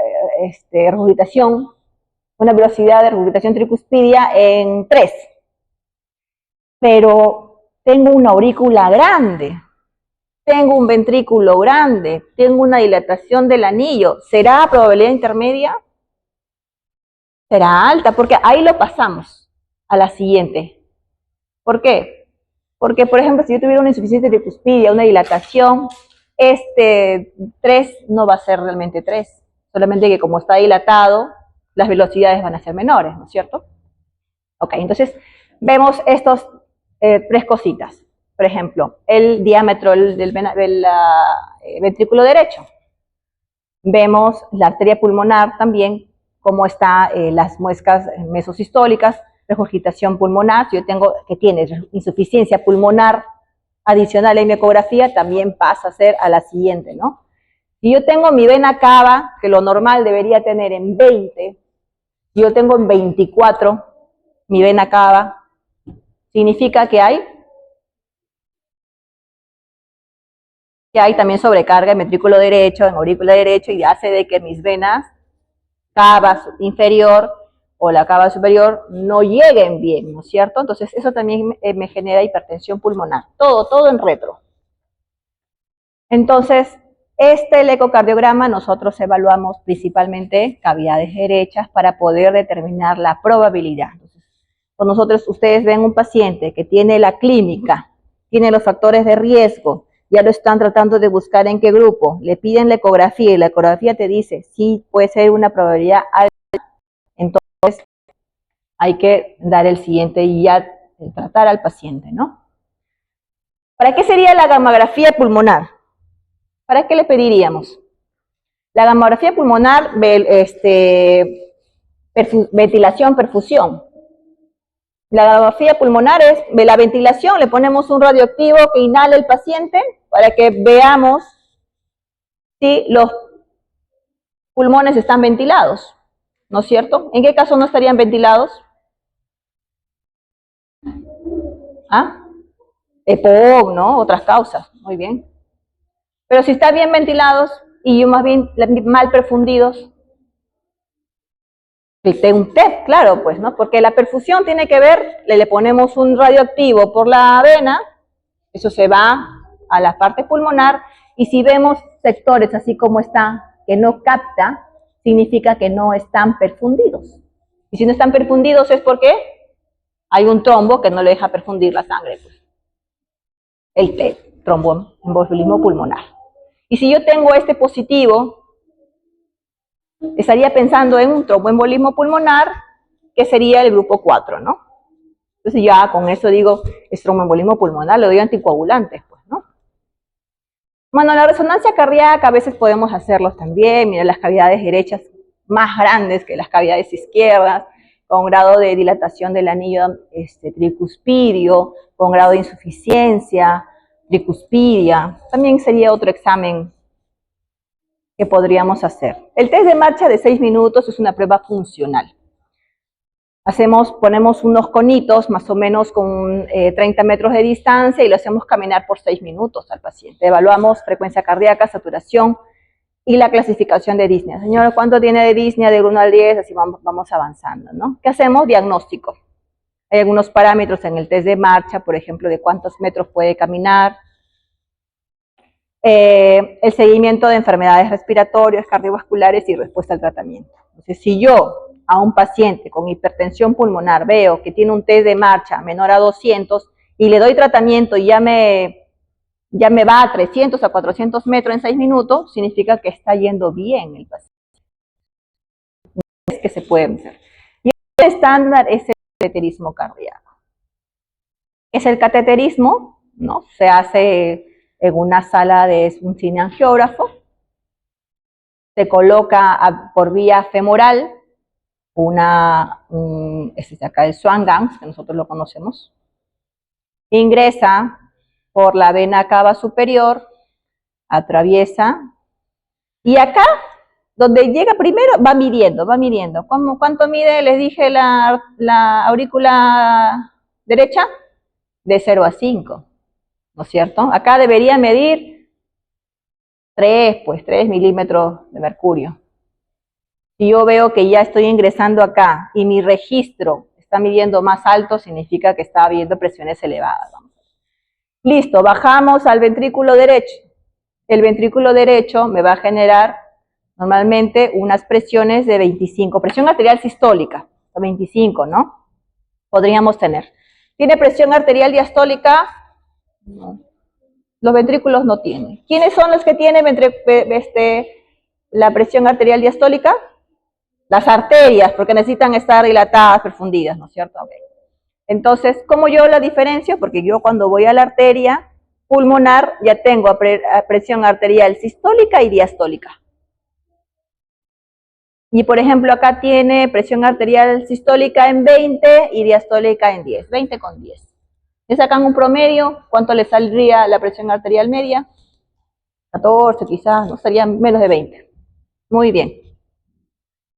regurgitación una velocidad de regurgitación tricuspidia en 3. Pero tengo una aurícula grande, tengo un ventrículo grande, tengo una dilatación del anillo. ¿Será probabilidad intermedia? Será alta, porque ahí lo pasamos a la siguiente. ¿Por qué? Porque, por ejemplo, si yo tuviera una insuficiencia tricuspidia, una dilatación, 3 no va a ser realmente 3. Solamente que como está dilatado, las velocidades van a ser menores, ¿no es cierto? Ok, entonces vemos estos 3 cositas. Por ejemplo, el diámetro del ventrículo derecho. Vemos la arteria pulmonar también, cómo están las muescas mesosistólicas, regurgitación pulmonar. Si yo tengo que tiene insuficiencia pulmonar adicional en mi ecografía, también pasa a ser a la siguiente, ¿no? Si yo tengo mi vena cava, que lo normal debería tener en 20, si yo tengo en 24 mi vena cava, significa que hay también sobrecarga en ventrículo derecho, en aurícula derecho, y hace de que mis venas cava inferior o la cava superior no lleguen bien, ¿no es cierto? Entonces eso también me genera hipertensión pulmonar, todo en retro. Entonces, el ecocardiograma nosotros evaluamos principalmente cavidades derechas para poder determinar la probabilidad. Entonces, con nosotros ustedes ven un paciente que tiene la clínica, tiene los factores de riesgo, ya lo están tratando de buscar en qué grupo, le piden la ecografía y la ecografía te dice, sí, puede ser una probabilidad alta, entonces hay que dar el siguiente y ya tratar al paciente, ¿no? ¿Para qué sería la gamografía pulmonar? ¿Para qué le pediríamos? La gamografía pulmonar, ventilación, perfusión. La gamografía pulmonar es de la ventilación, le ponemos un radioactivo que inhala el paciente para que veamos si los pulmones están ventilados, ¿no es cierto? ¿En qué caso no estarían ventilados? ¿Ah? EPOC, ¿no? Otras causas, muy bien. Pero si están bien ventilados y más bien mal perfundidos, un TEP, claro, pues, ¿no? Porque la perfusión tiene que ver, le ponemos un radioactivo por la vena, eso se va a la parte pulmonar, y si vemos sectores así como está, que no capta, significa que no están perfundidos. Y si no están perfundidos es porque hay un trombo que no le deja perfundir la sangre, pues. El TEP, tromboembolismo pulmonar. Y si yo tengo este positivo, estaría pensando en un tromboembolismo pulmonar, que sería el grupo 4, ¿no? Entonces ya con eso digo, es tromboembolismo pulmonar, le doy anticoagulantes, pues, ¿no? Bueno, la resonancia cardíaca a veces podemos hacerlos también, mira las cavidades derechas más grandes que las cavidades izquierdas, con grado de dilatación del anillo tricuspidio, con grado de insuficiencia, tricuspidia, también sería otro examen que podríamos hacer. El test de marcha de 6 minutos es una prueba funcional. Ponemos unos conitos más o menos con 30 metros de distancia y lo hacemos caminar por 6 minutos al paciente. Evaluamos frecuencia cardíaca, saturación y la clasificación de disnea. Señor, ¿cuánto tiene de disnea? De 1 al 10, así vamos avanzando, ¿no? ¿Qué hacemos? Diagnóstico. Hay algunos parámetros en el test de marcha, por ejemplo, de cuántos metros puede caminar. El seguimiento de enfermedades respiratorias, cardiovasculares y respuesta al tratamiento. Entonces, si yo a un paciente con hipertensión pulmonar veo que tiene un test de marcha menor a 200 y le doy tratamiento y ya me va a 300 a 400 metros en 6 minutos, significa que está yendo bien el paciente. Es que se puede hacer. Y el estándar es el cateterismo cardíaco. Es el cateterismo, ¿no? Se hace en una sala de un cineangiógrafo, se coloca por vía femoral este de acá el Swan-Ganz, que nosotros lo conocemos, ingresa por la vena cava superior, atraviesa, y acá, donde llega primero, va midiendo. ¿Cuánto mide? Les dije la aurícula derecha, de 0 a 5, ¿no es cierto? Acá debería medir 3 milímetros de mercurio. Si yo veo que ya estoy ingresando acá y mi registro está midiendo más alto, significa que está habiendo presiones elevadas. Listo, bajamos al ventrículo derecho. El ventrículo derecho me va a generar normalmente unas presiones de 25, presión arterial sistólica, 25, ¿no? Podríamos tener. ¿Tiene presión arterial diastólica? No. Los ventrículos no tienen. ¿Quiénes son los que tienen la presión arterial diastólica? Las arterias, porque necesitan estar dilatadas, perfundidas, ¿no es cierto? Okay. Entonces, ¿cómo yo la diferencio? Porque yo cuando voy a la arteria pulmonar ya tengo presión arterial sistólica y diastólica. Y por ejemplo, acá tiene presión arterial sistólica en 20 y diastólica en 10, 20 con 10. Le sacan un promedio, ¿cuánto le saldría la presión arterial media? 14 quizás, no sería menos de 20. Muy bien.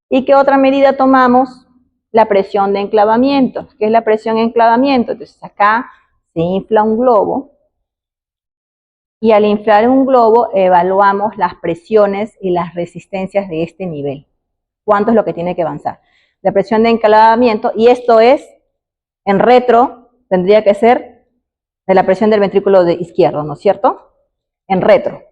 ¿Y qué otra medida tomamos? La presión de enclavamiento. ¿Qué es la presión de enclavamiento? Entonces acá se infla un globo y al inflar un globo evaluamos las presiones y las resistencias de este nivel. ¿Cuánto es lo que tiene que avanzar? La presión de enclavamiento, y esto es en retro, tendría que ser de la presión del ventrículo izquierdo, ¿no es cierto? En retro.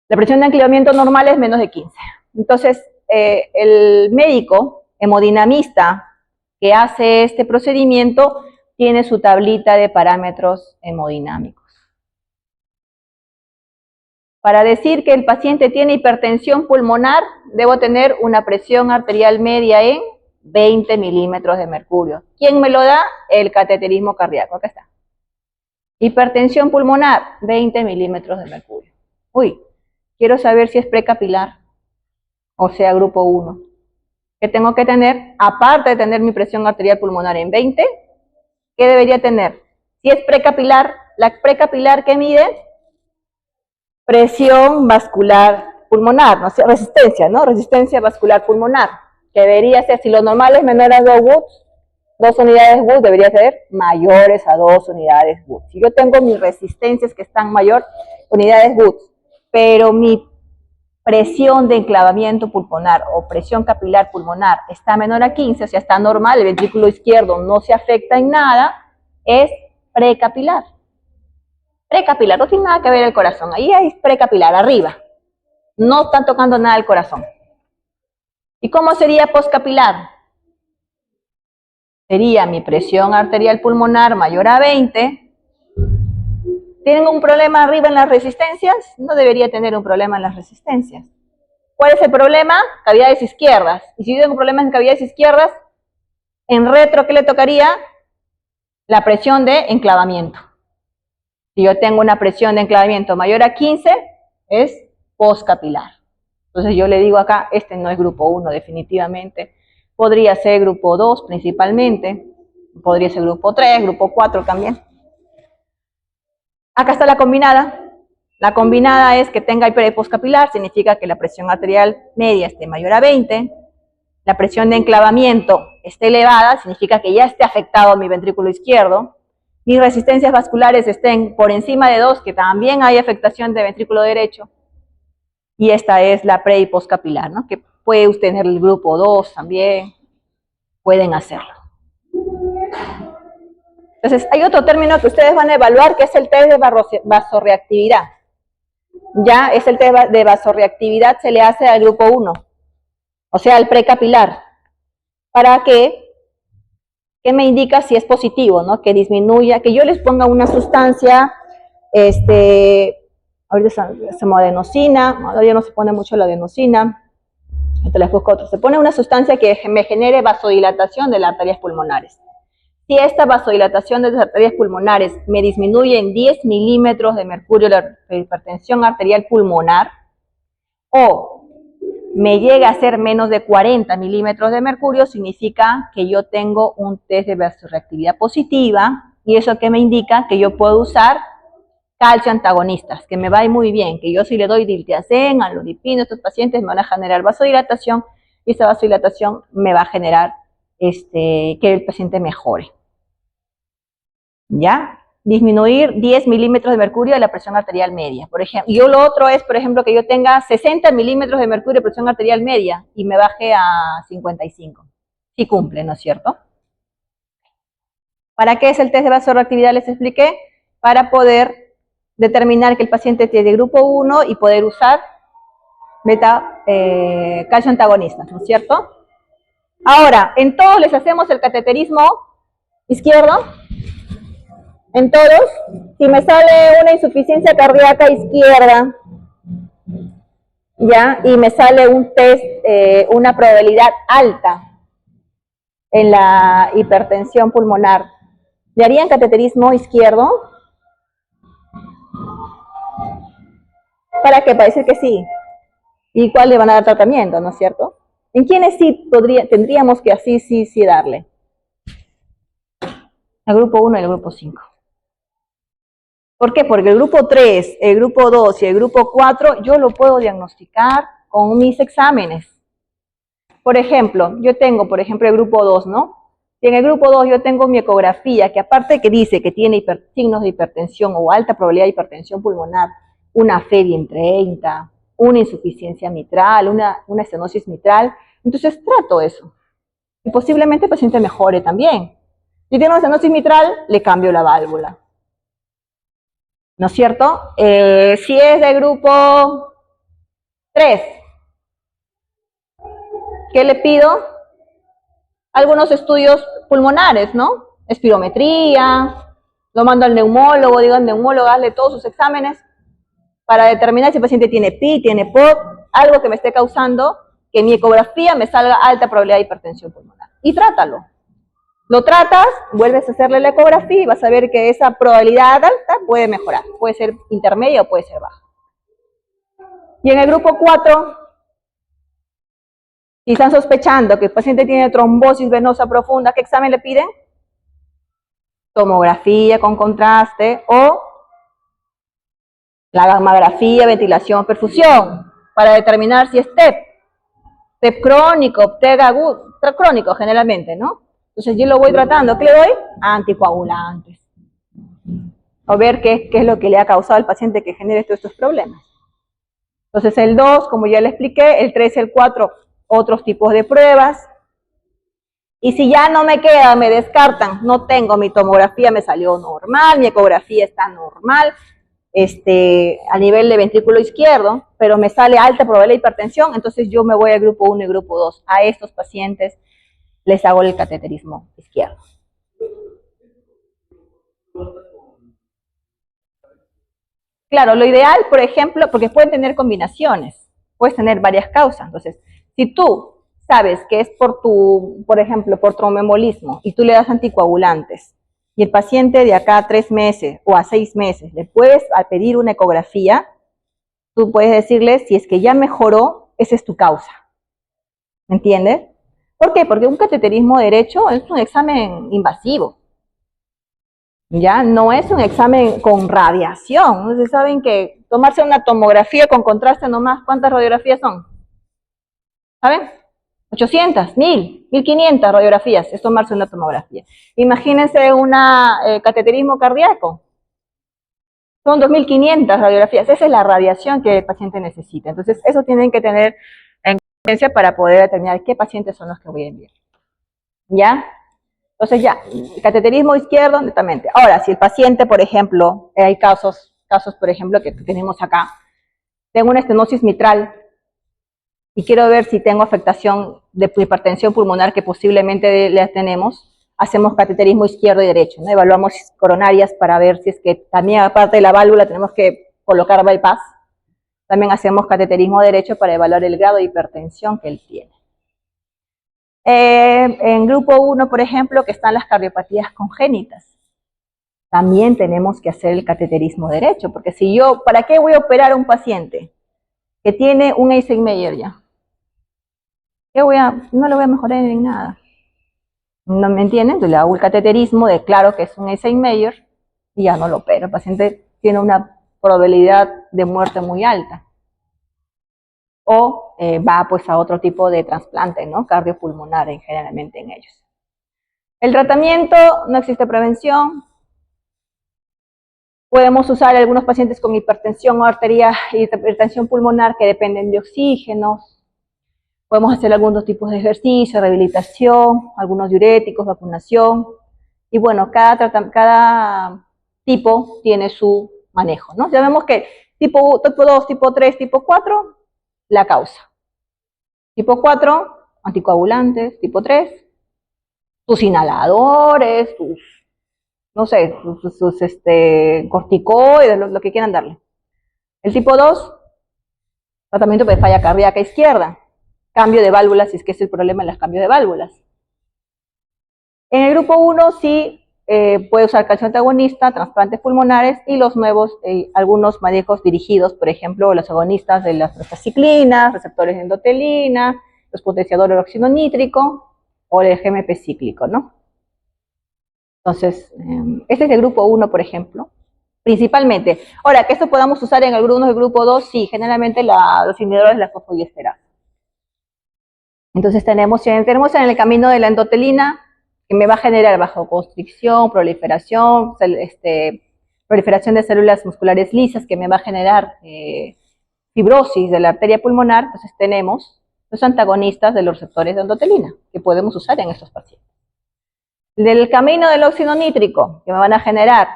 La presión de enclavamiento normal es menos de 15. Entonces, el médico hemodinamista que hace este procedimiento tiene su tablita de parámetros hemodinámicos. Para decir que el paciente tiene hipertensión pulmonar, debo tener una presión arterial media en 20 milímetros de mercurio. ¿Quién me lo da? El cateterismo cardíaco. Acá está. Hipertensión pulmonar, 20 milímetros de mercurio. Uy, quiero saber si es precapilar, o sea, grupo 1. ¿Qué tengo que tener? Aparte de tener mi presión arterial pulmonar en 20, ¿qué debería tener? Si es precapilar, la precapilar que mide presión vascular pulmonar, ¿no? Resistencia, ¿no? Resistencia vascular pulmonar, que debería ser, si lo normal es menor a 2 Wood, 2 unidades Wood, debería ser mayores a 2 unidades Wood. Si yo tengo mis resistencias que están mayor, unidades Wood, pero mi presión de enclavamiento pulmonar o presión capilar pulmonar está menor a 15, o sea, está normal, el ventrículo izquierdo no se afecta en nada, es precapilar. Precapilar, no tiene nada que ver el corazón, ahí es precapilar, arriba. No están tocando nada el corazón. ¿Y cómo sería poscapilar? Sería mi presión arterial pulmonar mayor a 20. ¿Tienen un problema arriba en las resistencias? No debería tener un problema en las resistencias. ¿Cuál es el problema? Cavidades izquierdas. Y si yo tengo problemas en cavidades izquierdas, en retro, ¿qué le tocaría? La presión de enclavamiento. Si yo tengo una presión de enclavamiento mayor a 15, es poscapilar. Entonces yo le digo acá, este no es grupo 1 definitivamente. Podría ser grupo 2 principalmente. Podría ser grupo 3, grupo 4 también. Acá está la combinada. La combinada es que tenga hiper y poscapilar, significa que la presión arterial media esté mayor a 20. La presión de enclavamiento esté elevada, significa que ya esté afectado mi ventrículo izquierdo. Mis resistencias vasculares estén por encima de 2, que también hay afectación de ventrículo derecho. Y esta es la pre y poscapilar, ¿no? Que puede usted tener el grupo 2 también, pueden hacerlo. Entonces, hay otro término que ustedes van a evaluar, que es el test de vasorreactividad. Ya es el test de vasorreactividad, se le hace al grupo 1, o sea, al precapilar. ¿Para qué? ¿Qué me indica si es positivo, ¿no? Que disminuya, que yo les ponga una sustancia, ahorita se llama adenosina, todavía no se pone mucho la adenosina, entonces les busco otro. Se pone una sustancia que me genere vasodilatación de las arterias pulmonares. Si esta vasodilatación de las arterias pulmonares me disminuye en 10 milímetros de mercurio la hipertensión arterial pulmonar, o me llega a ser menos de 40 milímetros de mercurio, significa que yo tengo un test de vasorreactividad positiva, y eso que me indica que yo puedo usar calcio antagonistas, que me va muy bien, que yo si le doy diltiazem, alodipino, estos pacientes me van a generar vasodilatación, y esa vasodilatación me va a generar que el paciente mejore. ¿Ya? disminuir 10 milímetros de mercurio de la presión arterial media, por ejemplo. Y lo otro es, por ejemplo, que yo tenga 60 milímetros de mercurio de presión arterial media y me baje a 55. Sí cumple, ¿no es cierto? ¿Para qué es el test de vasorreactividad? Les expliqué. Para poder determinar que el paciente tiene grupo 1 y poder usar calcio antagonistas, ¿no es cierto? Ahora, en todos les hacemos el cateterismo izquierdo. En todos, si me sale una insuficiencia cardíaca izquierda, ¿ya? Y me sale un test, una probabilidad alta en la hipertensión pulmonar, ¿le harían cateterismo izquierdo? ¿Para qué? Para decir que sí. ¿Y cuál le van a dar tratamiento, no es cierto? ¿En quiénes sí tendríamos que así sí darle? El grupo 1 y el grupo 5. ¿Por qué? Porque el grupo 3, el grupo 2 y el grupo 4 yo lo puedo diagnosticar con mis exámenes. Por ejemplo, yo tengo, por ejemplo, el grupo 2, ¿no? Y en el grupo 2 yo tengo mi ecografía, que aparte que dice que tiene signos de hipertensión o alta probabilidad de hipertensión pulmonar, una FEBI en 30, una insuficiencia mitral, una estenosis mitral, entonces trato eso. Y posiblemente el paciente mejore también. Si tiene una estenosis mitral, le cambio la válvula. ¿No es cierto? Si es de grupo 3, ¿qué le pido? Algunos estudios pulmonares, ¿no? Espirometría, lo mando al neumólogo, digo al neumólogo, hazle todos sus exámenes para determinar si el paciente tiene PI, tiene POC, algo que me esté causando que en mi ecografía me salga alta probabilidad de hipertensión pulmonar. Y trátalo. Lo tratas, vuelves a hacerle la ecografía y vas a ver que esa probabilidad alta puede mejorar. Puede ser intermedia o puede ser baja. Y en el grupo 4, si están sospechando que el paciente tiene trombosis venosa profunda, ¿qué examen le piden? Tomografía con contraste o la gammagrafía, ventilación, perfusión, para determinar si es TEP crónico, TEP agudo, crónico generalmente, ¿no? Entonces yo lo voy tratando. ¿Qué le doy? Anticoagulantes. O ver qué es lo que le ha causado al paciente que genere todos estos problemas. Entonces el 2, como ya le expliqué, el 3 y el 4, otros tipos de pruebas. Y si ya no me queda, me descartan, no tengo, mi tomografía me salió normal, mi ecografía está normal, a nivel de ventrículo izquierdo, pero me sale alta probabilidad de hipertensión, entonces yo me voy al grupo 1 y grupo 2. A estos pacientes les hago el cateterismo izquierdo. Claro, lo ideal, por ejemplo, porque pueden tener combinaciones, puedes tener varias causas. Entonces, si tú sabes que es por ejemplo, por tromboembolismo y tú le das anticoagulantes y el paciente de acá a 3 meses o a 6 meses le puedes pedir una ecografía, tú puedes decirle si es que ya mejoró, esa es tu causa. ¿Me entiendes? ¿Por qué? Porque un cateterismo derecho es un examen invasivo. Ya no es un examen con radiación. Ustedes saben que tomarse una tomografía con contraste nomás, ¿cuántas radiografías son? ¿Saben? 800, 1000, 1500 radiografías es tomarse una tomografía. Imagínense un cateterismo cardíaco. Son 2500 radiografías. Esa es la radiación que el paciente necesita. Entonces, eso tienen que tener en conciencia para poder determinar qué pacientes son los que voy a enviar. ¿Ya? Entonces ya, cateterismo izquierdo, netamente. Ahora, si el paciente, por ejemplo, hay casos por ejemplo, que tenemos acá, tengo una estenosis mitral y quiero ver si tengo afectación de hipertensión pulmonar que posiblemente la tenemos, hacemos cateterismo izquierdo y derecho, ¿no? Evaluamos coronarias para ver si es que también aparte de la válvula tenemos que colocar bypass. También hacemos cateterismo derecho para evaluar el grado de hipertensión que él tiene. En grupo 1, por ejemplo, que están las cardiopatías congénitas. También tenemos que hacer el cateterismo derecho, porque si yo, ¿para qué voy a operar a un paciente que tiene un Eisenmenger ya? No le voy a mejorar en nada. ¿No me entienden? Entonces le hago el cateterismo, declaro que es un Eisenmenger y ya no lo opero. El paciente tiene una probabilidad de muerte muy alta. O va pues a otro tipo de trasplante, ¿no? Cardiopulmonar generalmente en ellos. El tratamiento, no existe prevención. Podemos usar algunos pacientes con hipertensión arterial y hipertensión pulmonar que dependen de oxígeno. Podemos hacer algunos tipos de ejercicio, rehabilitación, algunos diuréticos, vacunación. Y bueno, cada tipo tiene su manejo, ¿no? Ya vemos que tipo 2, tipo 3, tipo 4, la causa. Tipo 4, anticoagulantes. Tipo 3, tus inhaladores, no sé, sus corticoides, lo que quieran darle. El tipo 2, tratamiento de falla cardíaca izquierda. Cambio de válvulas, si es que es el problema en los cambios de válvulas. En el grupo 1 sí puede usar calcio antagonista, trasplantes pulmonares y los nuevos, algunos manejos dirigidos, por ejemplo, los agonistas de las prostaciclinas, receptores de endotelina, los potenciadores de óxido nítrico o el GMP cíclico, ¿no? Entonces, este es el grupo 1, por ejemplo, principalmente. Ahora, que esto podamos usar en algunos del grupo 2, sí, generalmente los inhibidores de la fosfodiesterasa. Entonces tenemos en el camino de la endotelina, que me va a generar vasoconstricción, proliferación de células musculares lisas, que me va a generar fibrosis de la arteria pulmonar. Entonces tenemos los antagonistas de los receptores de endotelina, que podemos usar en estos pacientes. Del camino del óxido nítrico, que me van a generar,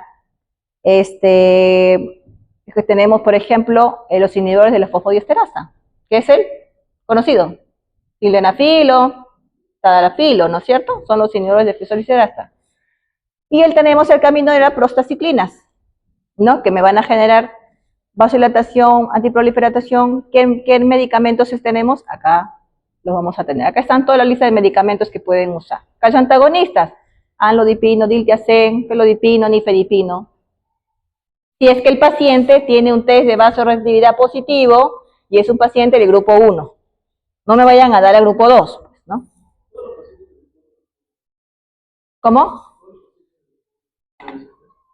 tenemos, por ejemplo, los inhibidores de la fosfodiesterasa, que es el conocido, sildenafilo, tadalafilo, ¿no es cierto? Son los inhibidores de fosfodiesterasa. Y tenemos el camino de las prostaciclinas, ¿no? Que me van a generar vasodilatación, antiproliferación. ¿Qué medicamentos tenemos? Acá los vamos a tener. Acá están toda la lista de medicamentos que pueden usar. Calcio antagonistas, amlodipino, diltiazem, felodipino, nifedipino. Si es que el paciente tiene un test de vasoreactividad positivo y es un paciente del grupo 1. No me vayan a dar al grupo 2, ¿no? ¿Cómo?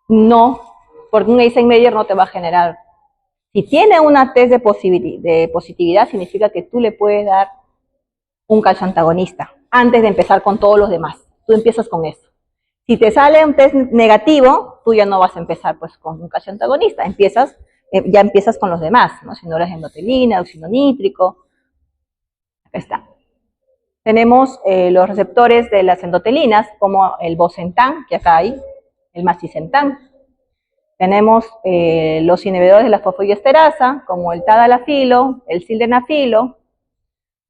No, porque un Eisenmenger no te va a generar. Si tiene una test de positividad, significa que tú le puedes dar un calcio antagonista antes de empezar con todos los demás. Tú empiezas con eso. Si te sale un test negativo, tú ya no vas a empezar pues con un calcio antagonista, ya empiezas con los demás, ¿no? Inhibidores de endotelina, óxido nítrico. Acá está. Tenemos los receptores de las endotelinas, como el bosentan, que acá hay, el macisentan. Tenemos los inhibidores de la fosfodiesterasa, como el tadalafilo, el sildenafilo,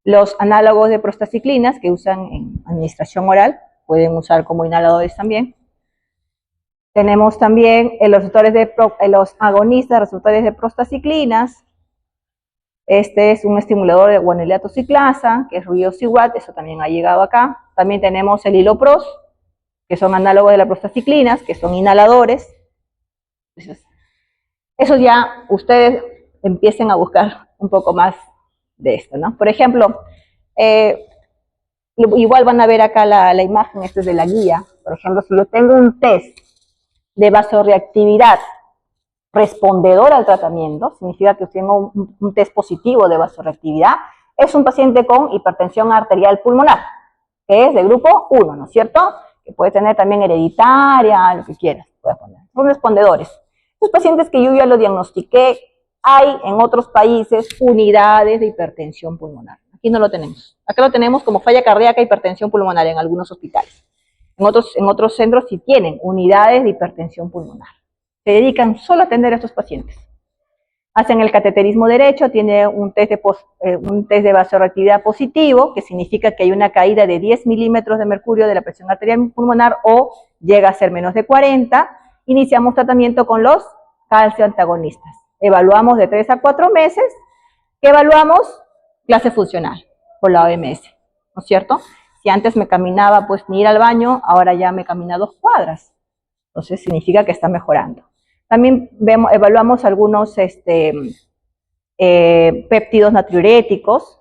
los análogos de prostaciclinas que usan en administración oral, pueden usar como inhaladores también. Tenemos también los agonistas receptores de prostaciclinas. Este es un estimulador de guaniliato ciclasa, que es riociguat, eso también ha llegado acá. También tenemos el hilopros, que son análogos de las prostaciclinas, que son inhaladores. Entonces, eso ya ustedes empiecen a buscar un poco más de esto, ¿no? Por ejemplo, igual van a ver acá la imagen, esto es de la guía. Por ejemplo, si yo tengo un test de vasoreactividad respondedor al tratamiento, significa que tengo un test positivo de vasoreactividad, es un paciente con hipertensión arterial pulmonar, que es de grupo 1, ¿no es cierto? Que puede tener también hereditaria, lo que quieras, puedes poner. Son respondedores. Los pacientes que yo ya lo diagnostiqué, hay en otros países unidades de hipertensión pulmonar. Aquí no lo tenemos. Acá lo tenemos como falla cardíaca, hipertensión pulmonar en algunos hospitales. En otros centros sí tienen unidades de hipertensión pulmonar. Se dedican solo a atender a estos pacientes. Hacen el cateterismo derecho, tiene un test de vasoreactividad positivo, que significa que hay una caída de 10 milímetros de mercurio de la presión arterial pulmonar o llega a ser menos de 40. Iniciamos tratamiento con los calcio antagonistas. Evaluamos de 3 a 4 meses. ¿Qué evaluamos? Clase funcional por la OMS, ¿no es cierto? Si antes me caminaba pues ni ir al baño, ahora ya me camina 2 cuadras. Entonces significa que está mejorando. También evaluamos algunos péptidos natriuréticos,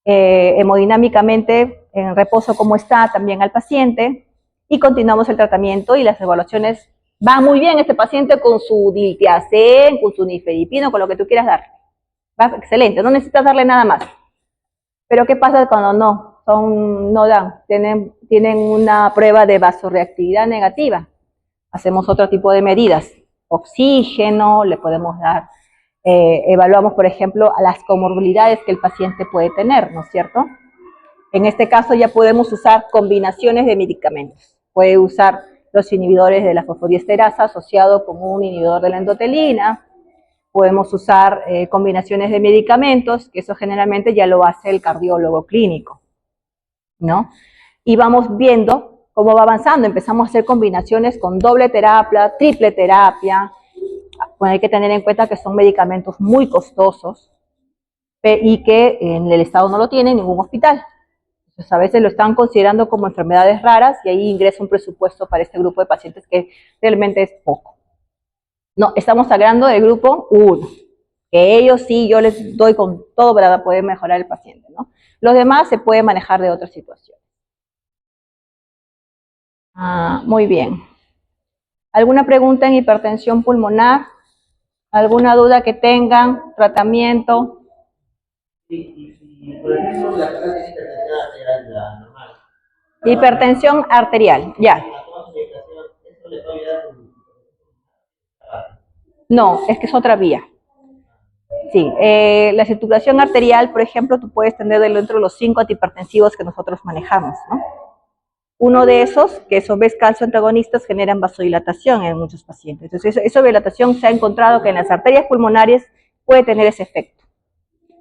hemodinámicamente en reposo cómo está también al paciente, y continuamos el tratamiento y las evaluaciones van muy bien este paciente con su diltiazem, con su nifedipino, con lo que tú quieras darle. Va excelente, no necesitas darle nada más. Pero ¿qué pasa cuando no dan? Tienen una prueba de vasoreactividad negativa. Hacemos otro tipo de medidas. oxígeno, le podemos dar, evaluamos, por ejemplo, a las comorbilidades que el paciente puede tener, ¿no es cierto? En este caso ya podemos usar combinaciones de medicamentos. Puede usar los inhibidores de la fosfodiesterasa asociado con un inhibidor de la endotelina. Podemos usar combinaciones de medicamentos, que eso generalmente ya lo hace el cardiólogo clínico, ¿no? Y vamos viendo cómo va avanzando. Empezamos a hacer combinaciones con doble terapia, triple terapia. Bueno, hay que tener en cuenta que son medicamentos muy costosos y que en el Estado no lo tiene ningún hospital. Entonces, a veces lo están considerando como enfermedades raras y ahí ingresa un presupuesto para este grupo de pacientes que realmente es poco. No, estamos hablando del grupo 1, que ellos sí, yo les doy con todo para poder mejorar el paciente, ¿no? Los demás se puede manejar de otras situaciones. Muy bien. ¿Alguna pregunta en hipertensión pulmonar? ¿Alguna duda que tengan? ¿Tratamiento? Y por ejemplo, la persona tiene hipertensión arterial, la normal. Hipertensión arterial, ya. ¿Eso le puede ayudar con... No, es que es otra vía. Sí, la circulación arterial, por ejemplo, tú puedes tener dentro de los 5 antihipertensivos que nosotros manejamos, ¿no? Uno de esos, que son calcio antagonistas, generan vasodilatación en muchos pacientes. Entonces, esa dilatación se ha encontrado que en las arterias pulmonares puede tener ese efecto.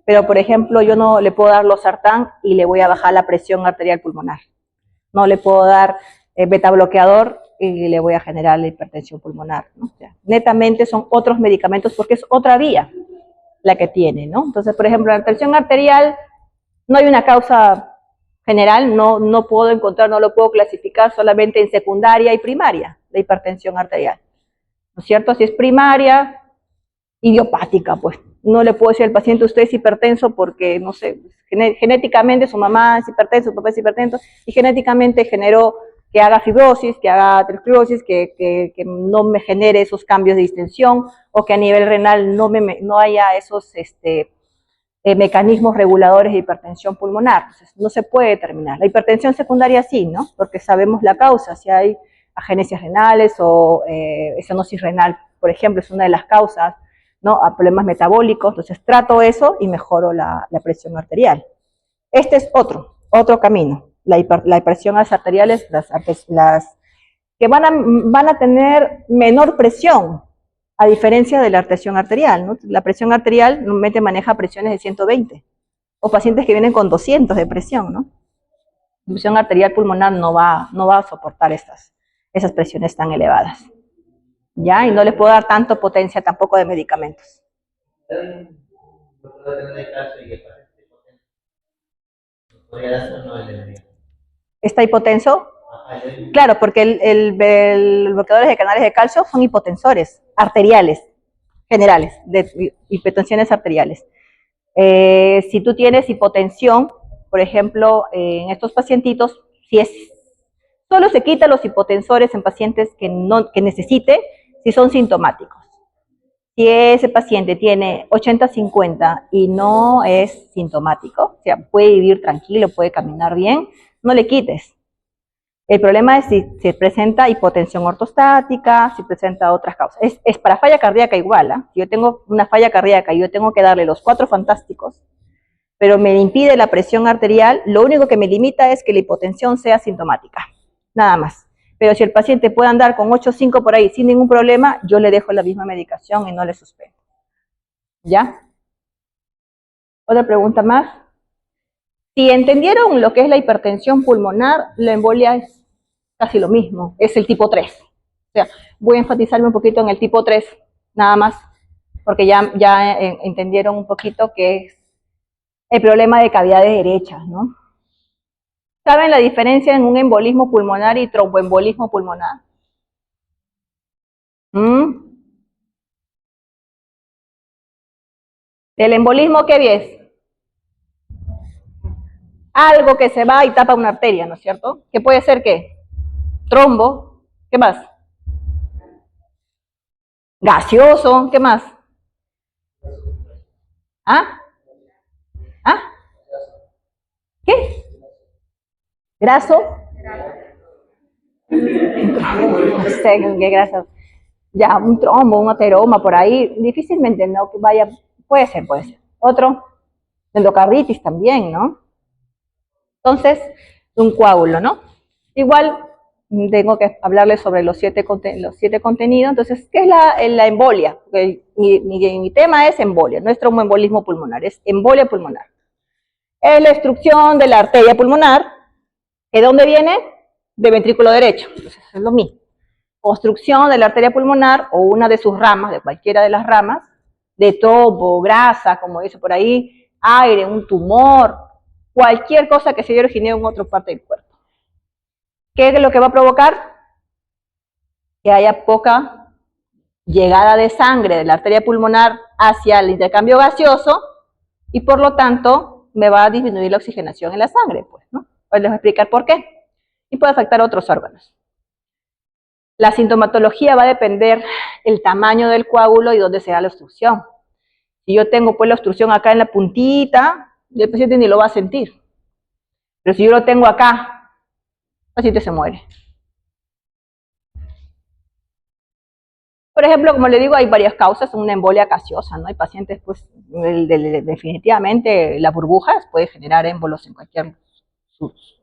Pero, por ejemplo, yo no le puedo dar losartán y le voy a bajar la presión arterial pulmonar. No le puedo dar beta bloqueador y le voy a generar la hipertensión pulmonar, ¿no? O sea, netamente son otros medicamentos porque es otra vía la que tiene, ¿no? Entonces, por ejemplo, la tensión arterial no hay una causa general, no puedo encontrar, no lo puedo clasificar solamente en secundaria y primaria, la hipertensión arterial, ¿no es cierto? Si es primaria, idiopática, pues no le puedo decir al paciente usted es hipertenso porque, no sé, genéticamente su mamá es hipertenso, su papá es hipertenso, y genéticamente generó que haga fibrosis, que haga aterosclerosis, que no me genere esos cambios de distensión, o que a nivel renal no haya esos mecanismos reguladores de hipertensión pulmonar. Entonces, no se puede determinar. La hipertensión secundaria sí, ¿no? Porque sabemos la causa, si hay agenesias renales o estenosis renal, por ejemplo, es una de las causas, ¿no? A problemas metabólicos. Entonces, trato eso y mejoro la presión arterial. Este es otro camino. La presión arteriales, las que van a tener menor presión, a diferencia de la presión arterial, ¿no? La presión arterial normalmente maneja presiones de 120, o pacientes que vienen con 200 de presión, ¿no? La presión arterial pulmonar no va a soportar esas presiones tan elevadas, ¿ya? Y no les puedo dar tanto potencia tampoco de medicamentos. ¿Está hipotenso? Claro, porque los bloqueadores de canales de calcio son hipotensores arteriales, generales, de hipertensiones arteriales. Si tú tienes hipotensión, por ejemplo, en estos pacientitos, solo se quitan los hipotensores en pacientes que necesite, si son sintomáticos. Si ese paciente tiene 80-50 y no es sintomático, o sea, puede vivir tranquilo, puede caminar bien, no le quites. El problema es si se presenta hipotensión ortostática, si presenta otras causas. Es para falla cardíaca igual, ¿eh? Si yo tengo una falla cardíaca y yo tengo que darle los 4 fantásticos, pero me impide la presión arterial, lo único que me limita es que la hipotensión sea sintomática, nada más. Pero si el paciente puede andar con 8,5 por ahí sin ningún problema, yo le dejo la misma medicación y no le suspendo. ¿Ya? ¿Otra pregunta más? Si entendieron lo que es la hipertensión pulmonar, la embolia es casi lo mismo, es el tipo 3. O sea, voy a enfatizarme un poquito en el tipo 3, nada más, porque ya entendieron un poquito que es el problema de cavidades derechas, ¿no? ¿Saben la diferencia en un embolismo pulmonar y tromboembolismo pulmonar? ¿El embolismo qué es? Algo que se va y tapa una arteria, ¿no es cierto? ¿Qué puede ser qué? Trombo, ¿qué más? Gaseoso, ¿qué más? ¿Ah? ¿Ah? ¿Qué? ¿Graso? No sé qué graso. ya un trombo, un ateroma por ahí, difícilmente no que vaya, puede ser. Otro, endocarditis también, ¿no? Entonces, un coágulo, ¿no? Igual tengo que hablarles sobre los siete contenidos. Entonces, ¿qué es la embolia? Porque mi tema es embolia, no es tromboembolismo pulmonar, es embolia pulmonar. Es la obstrucción de la arteria pulmonar. ¿De dónde viene? De ventrículo derecho. Entonces, es lo mismo. Obstrucción de la arteria pulmonar o una de sus ramas, de cualquiera de las ramas, de trombo, grasa, como dice por ahí, aire, un tumor, cualquier cosa que se origine en otra parte del cuerpo. ¿Qué es lo que va a provocar? Que haya poca llegada de sangre de la arteria pulmonar hacia el intercambio gaseoso y por lo tanto me va a disminuir la oxigenación en la sangre, pues, ¿no? Pues les voy a explicar por qué. Y puede afectar a otros órganos. La sintomatología va a depender del tamaño del coágulo y dónde sea la obstrucción. Si yo tengo pues la obstrucción acá en la puntita, el paciente ni lo va a sentir. Pero si yo lo tengo acá, el paciente se muere. Por ejemplo, como le digo, hay varias causas, una embolia gaseosa, ¿no? Hay pacientes, pues, definitivamente las burbujas puede generar émbolos en cualquier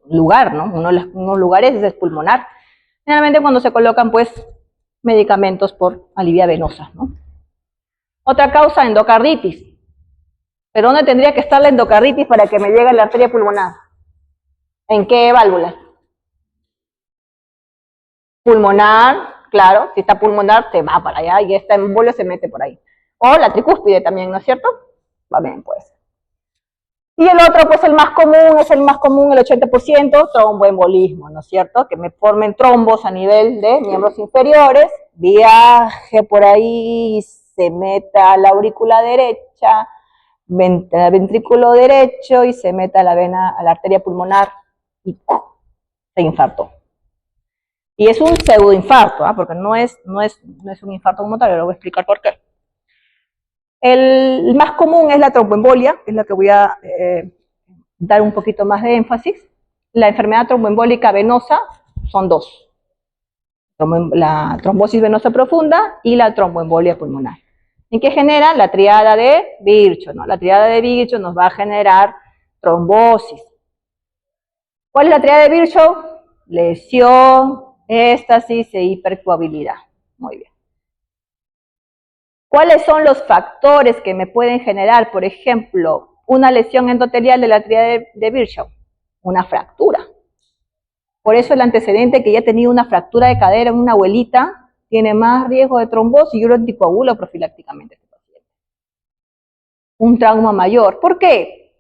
lugar, ¿no? Unos lugares es pulmonar. Generalmente cuando se colocan, pues, medicamentos por alivia venosa, ¿no? Otra causa, endocarditis. ¿Pero dónde tendría que estar la endocarditis para que me llegue a la arteria pulmonar? ¿En qué válvula? Pulmonar, claro, si está pulmonar se va para allá y esta embolia se mete por ahí. O la tricúspide también, ¿no es cierto? Va bien, pues. Y el otro, pues el más común, el 80%, tromboembolismo, ¿no es cierto? Que me formen trombos a nivel de miembros inferiores, viaje por ahí, se meta a la aurícula derecha, al ventrículo derecho y se meta a la vena, a la arteria pulmonar y se infartó. Y es un pseudoinfarto, ¿eh? Porque no es un infarto como tal, lo voy a explicar por qué. El más común es la tromboembolia, que es la que voy a dar un poquito más de énfasis. La enfermedad tromboembólica venosa son dos. La trombosis venosa profunda y la tromboembolia pulmonar. ¿En qué genera? La triada de Virchow, ¿no? La triada de Virchow nos va a generar trombosis. ¿Cuál es la triada de Virchow? Lesión, éstasis e hipercoagulabilidad. Muy bien. ¿Cuáles son los factores que me pueden generar, por ejemplo, una lesión endotelial de la triada de Virchow? Una fractura. Por eso el antecedente que ya tenía una fractura de cadera en una abuelita tiene más riesgo de trombosis y yo lo anticoagulo profilácticamente a este paciente. Un trauma mayor. ¿Por qué?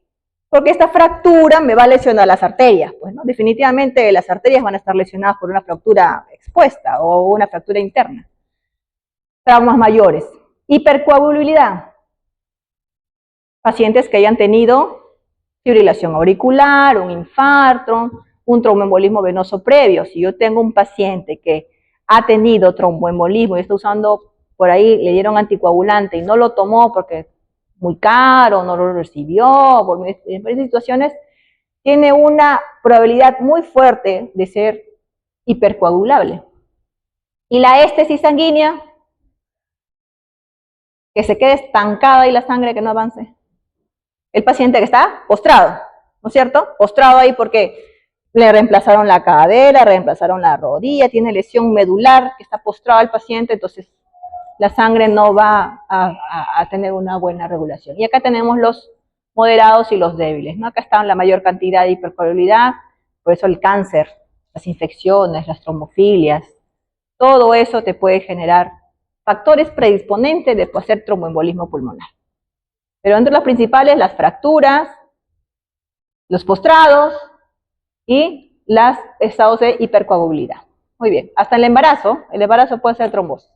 Porque esta fractura me va a lesionar las arterias. Pues, ¿no? Definitivamente las arterias van a estar lesionadas por una fractura expuesta o una fractura interna. Traumas mayores. Hipercoagulabilidad. Pacientes que hayan tenido fibrilación auricular, un infarto, un tromboembolismo venoso previo. Si yo tengo un paciente que ha tenido tromboembolismo y está usando, por ahí le dieron anticoagulante y no lo tomó porque muy caro, no lo recibió, por varias situaciones, tiene una probabilidad muy fuerte de ser hipercoagulable. Y la éstesis sanguínea, que se quede estancada y la sangre que no avance. El paciente que está postrado, ¿no es cierto? Postrado ahí porque le reemplazaron la cadera, reemplazaron la rodilla, tiene lesión medular, que está postrado el paciente, entonces la sangre no va a tener una buena regulación. Y acá tenemos los moderados y los débiles, ¿no? Acá está la mayor cantidad de hipercoagulabilidad, por eso el cáncer, las infecciones, las trombofilias, todo eso te puede generar factores predisponentes de hacer tromboembolismo pulmonar. Pero entre los principales, las fracturas, los postrados y los estados de hipercoagulabilidad. Muy bien, hasta el embarazo puede ser trombosis.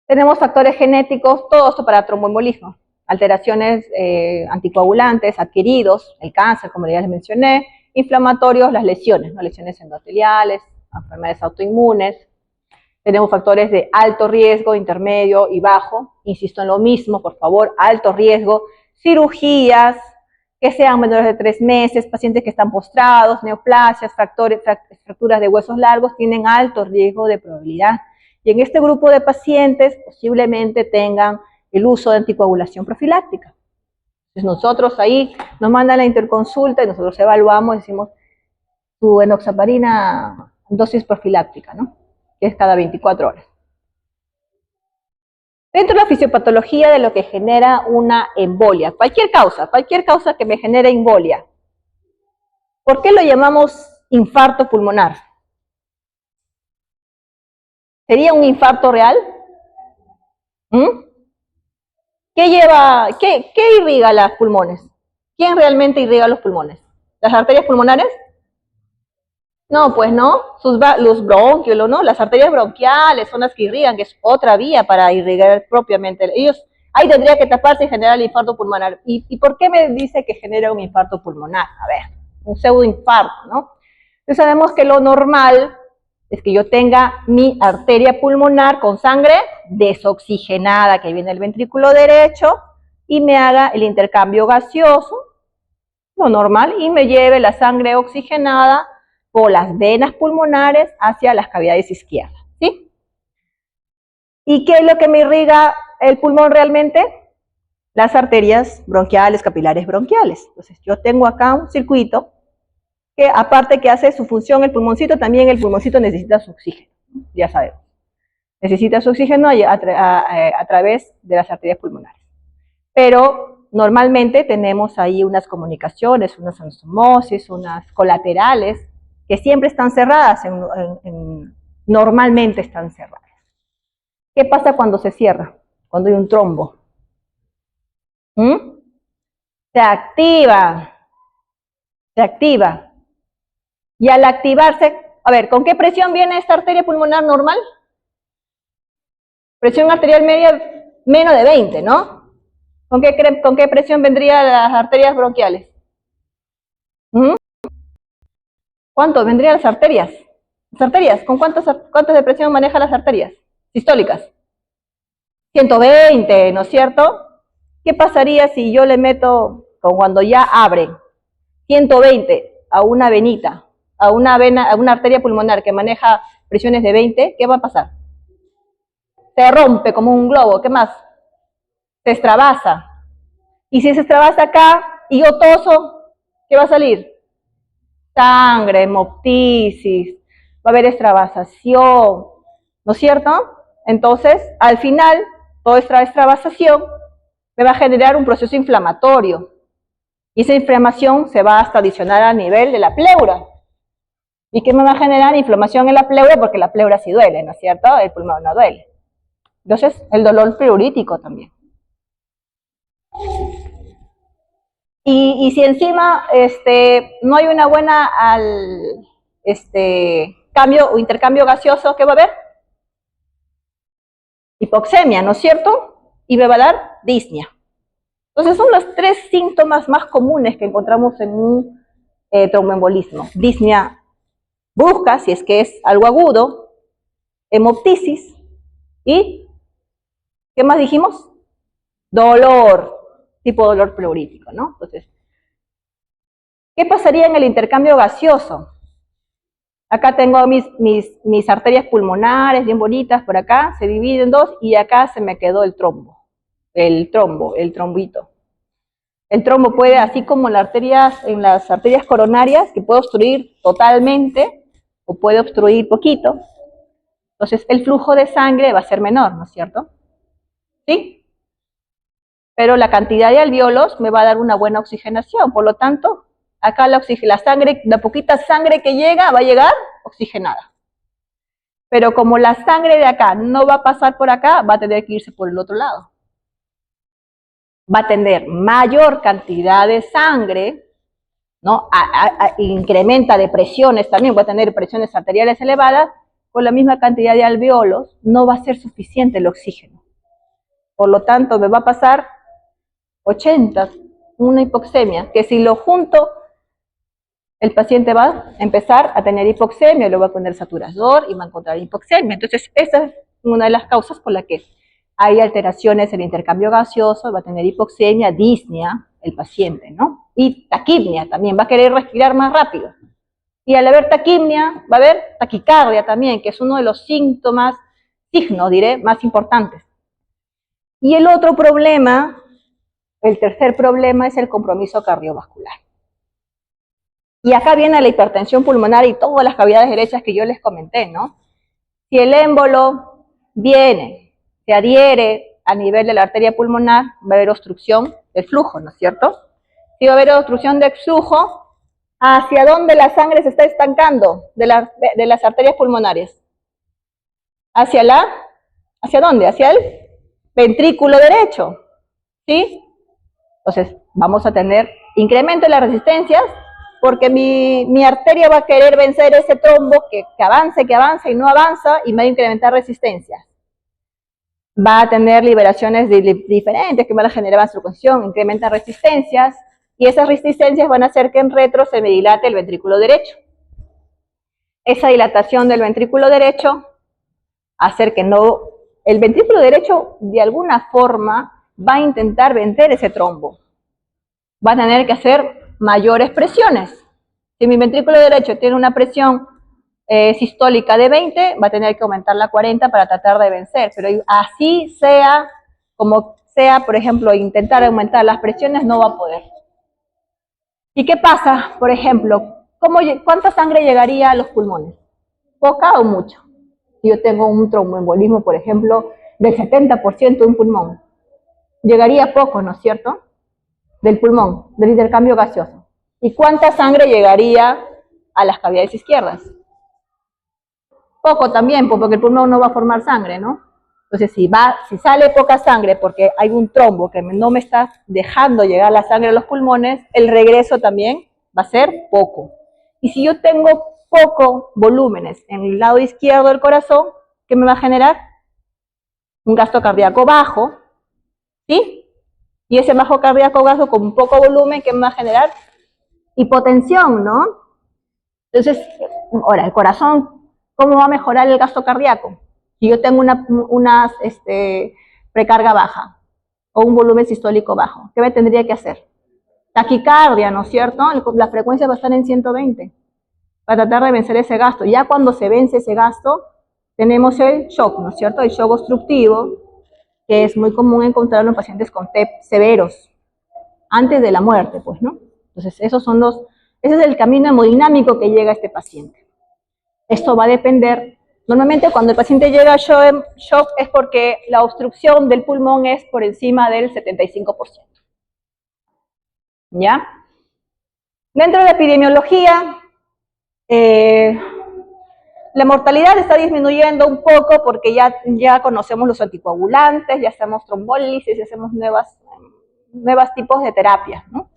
Tenemos factores genéticos, todo esto para tromboembolismo. Alteraciones anticoagulantes adquiridos, el cáncer, como ya les mencioné, inflamatorios, las lesiones, ¿no? Lesiones endoteliales, enfermedades autoinmunes. Tenemos factores de alto riesgo, intermedio y bajo. Insisto en lo mismo, por favor, alto riesgo. Cirugías que sean menores de 3 meses, pacientes que están postrados, neoplasias, fracturas de huesos largos, tienen alto riesgo de probabilidad Y en este grupo de pacientes posiblemente tengan el uso de anticoagulación profiláctica. Entonces nosotros ahí nos mandan la interconsulta y nosotros evaluamos, decimos su enoxaparina dosis profiláctica, ¿no? Que es cada 24 horas. Dentro de la fisiopatología de lo que genera una embolia, cualquier causa que me genere embolia. ¿Por qué lo llamamos infarto pulmonar? ¿Sería un infarto real? ¿Qué irriga los pulmones? ¿Quién realmente irriga los pulmones? ¿Las arterias pulmonares? No, pues no, los bronquios, ¿no? Las arterias bronquiales son las que irrigan, que es otra vía para irrigar propiamente. Ellos, ahí tendría que taparse y generar el infarto pulmonar. ¿Y por qué me dice que genera un infarto pulmonar? A ver, un pseudoinfarto, ¿no? Entonces sabemos que lo normal es que yo tenga mi arteria pulmonar con sangre desoxigenada que viene del ventrículo derecho y me haga el intercambio gaseoso, lo normal, y me lleve la sangre oxigenada por las venas pulmonares hacia las cavidades izquierdas, ¿sí? ¿Y qué es lo que me irriga el pulmón realmente? Las arterias bronquiales, capilares bronquiales. Entonces yo tengo acá un circuito que aparte que hace su función el pulmoncito, también el pulmoncito necesita su oxígeno, ya sabemos. Necesita su oxígeno a través de las arterias pulmonares. Pero normalmente tenemos ahí unas comunicaciones, unas anastomosis, unas colaterales, que siempre están cerradas, normalmente están cerradas. ¿Qué pasa cuando se cierra? Cuando hay un trombo. Se activa. Y al activarse, a ver, ¿con qué presión viene esta arteria pulmonar normal? Presión arterial media menos de 20, ¿no? ¿Con qué presión vendrían las arterias bronquiales? ¿Cuánto vendrían las arterias? Las arterias, ¿con cuántas de presión manejan las arterias sistólicas? 120, ¿no es cierto? ¿Qué pasaría si yo le meto, cuando ya abren, 120 a una venita, a una arteria pulmonar que maneja presiones de 20, ¿qué va a pasar? Se rompe como un globo, ¿qué más? Se extravasa. Y si se extravasa acá y yo toso, ¿qué va a salir? Sangre, hemoptisis, va a haber extravasación, ¿no es cierto? Entonces, al final, toda esta extravasación me va a generar un proceso inflamatorio. Y esa inflamación se va hasta adicionar a nivel de la pleura. ¿Y qué me va a generar? Inflamación en la pleura, porque la pleura sí duele, ¿no es cierto? El pulmón no duele. Entonces, el dolor pleurítico también. Y si encima no hay una buena cambio o intercambio gaseoso, ¿qué va a haber? Hipoxemia, ¿no es cierto? Y me va a dar disnea. Entonces son los 3 síntomas más comunes que encontramos en un tromboembolismo. Disnea brusca, si es que es algo agudo, hemoptisis y, ¿qué más dijimos? Dolor, tipo dolor pleurítico, ¿no? Entonces, ¿qué pasaría en el intercambio gaseoso? Acá tengo mis arterias pulmonares bien bonitas por acá, se dividen en 2 y acá se me quedó el trombito. El trombo puede, así como en las arterias coronarias, que puede obstruir totalmente o puede obstruir poquito. Entonces el flujo de sangre va a ser menor, ¿no es cierto? ¿Sí? Pero la cantidad de alvéolos me va a dar una buena oxigenación, por lo tanto, acá la poquita sangre que llega va a llegar oxigenada. Pero como la sangre de acá no va a pasar por acá, va a tener que irse por el otro lado. Va a tener mayor cantidad de sangre, ¿no? Incrementa de presiones también, va a tener presiones arteriales elevadas, con la misma cantidad de alvéolos, no va a ser suficiente el oxígeno. Por lo tanto, me va a pasar 80, una hipoxemia, que si lo junto, el paciente va a empezar a tener hipoxemia, lo va a poner saturador y va a encontrar hipoxemia. Entonces, esa es una de las causas por la que hay alteraciones en el intercambio gaseoso, va a tener hipoxemia, disnea, el paciente, ¿no? Y taquipnia también, va a querer respirar más rápido. Y al haber taquipnia, va a haber taquicardia también, que es uno de los síntomas signos, diré, más importantes. Y el otro problema, el tercer problema, es el compromiso cardiovascular. Y acá viene la hipertensión pulmonar y todas las cavidades derechas que yo les comenté, ¿no? Si el émbolo viene, se adhiere a nivel de la arteria pulmonar, va a haber obstrucción del flujo, ¿no es cierto? Si va a haber obstrucción del flujo, ¿hacia dónde la sangre se está estancando de las arterias pulmonares? ¿Hacia dónde? Hacia el ventrículo derecho, ¿sí? Entonces, vamos a tener incremento de las resistencias, porque mi arteria va a querer vencer ese trombo que avance y no avanza, y me va a incrementar resistencias. Va a tener liberaciones diferentes que van a generar vasoconstricción, incrementan resistencias, y esas resistencias van a hacer que en retro se me dilate el ventrículo derecho. Esa dilatación del ventrículo derecho hacer que el ventrículo derecho de alguna forma va a intentar vencer ese trombo. Va a tener que hacer mayores presiones. Si mi ventrículo derecho tiene una presión sistólica de 20, va a tener que aumentarla a 40 para tratar de vencer. Pero así sea, como sea, por ejemplo, intentar aumentar las presiones, no va a poder. ¿Y qué pasa? Por ejemplo, ¿cuánta sangre llegaría a los pulmones? ¿Poca o mucha? Si yo tengo un tromboembolismo, por ejemplo, del 70% de un pulmón, llegaría poco, ¿no es cierto? Del pulmón, del intercambio gaseoso. ¿Y cuánta sangre llegaría a las cavidades izquierdas? Poco también, porque el pulmón no va a formar sangre, ¿no? Entonces, si sale poca sangre porque hay un trombo que no me está dejando llegar la sangre a los pulmones, el regreso también va a ser poco. Y si yo tengo poco volúmenes en el lado izquierdo del corazón, ¿qué me va a generar? Un gasto cardíaco bajo, ¿sí? Y ese bajo cardíaco bajo con poco volumen, ¿qué me va a generar? Hipotensión, ¿no? Entonces, ahora, el corazón, ¿cómo va a mejorar el gasto cardíaco? Si yo tengo una precarga baja o un volumen sistólico bajo, ¿qué me tendría que hacer? Taquicardia, ¿no es cierto? La frecuencia va a estar en 120 para tratar de vencer ese gasto. Ya cuando se vence ese gasto, tenemos el shock, ¿no es cierto? El shock obstructivo, que es muy común encontrarlo en pacientes con TEP severos, antes de la muerte, pues, ¿no? Entonces, ese es el camino hemodinámico que llega a este paciente. Esto va a depender, normalmente cuando el paciente llega a shock es porque la obstrucción del pulmón es por encima del 75%. ¿Ya? Dentro de la epidemiología, la mortalidad está disminuyendo un poco porque ya conocemos los anticoagulantes, ya hacemos trombólisis, ya hacemos nuevos tipos de terapias, ¿no?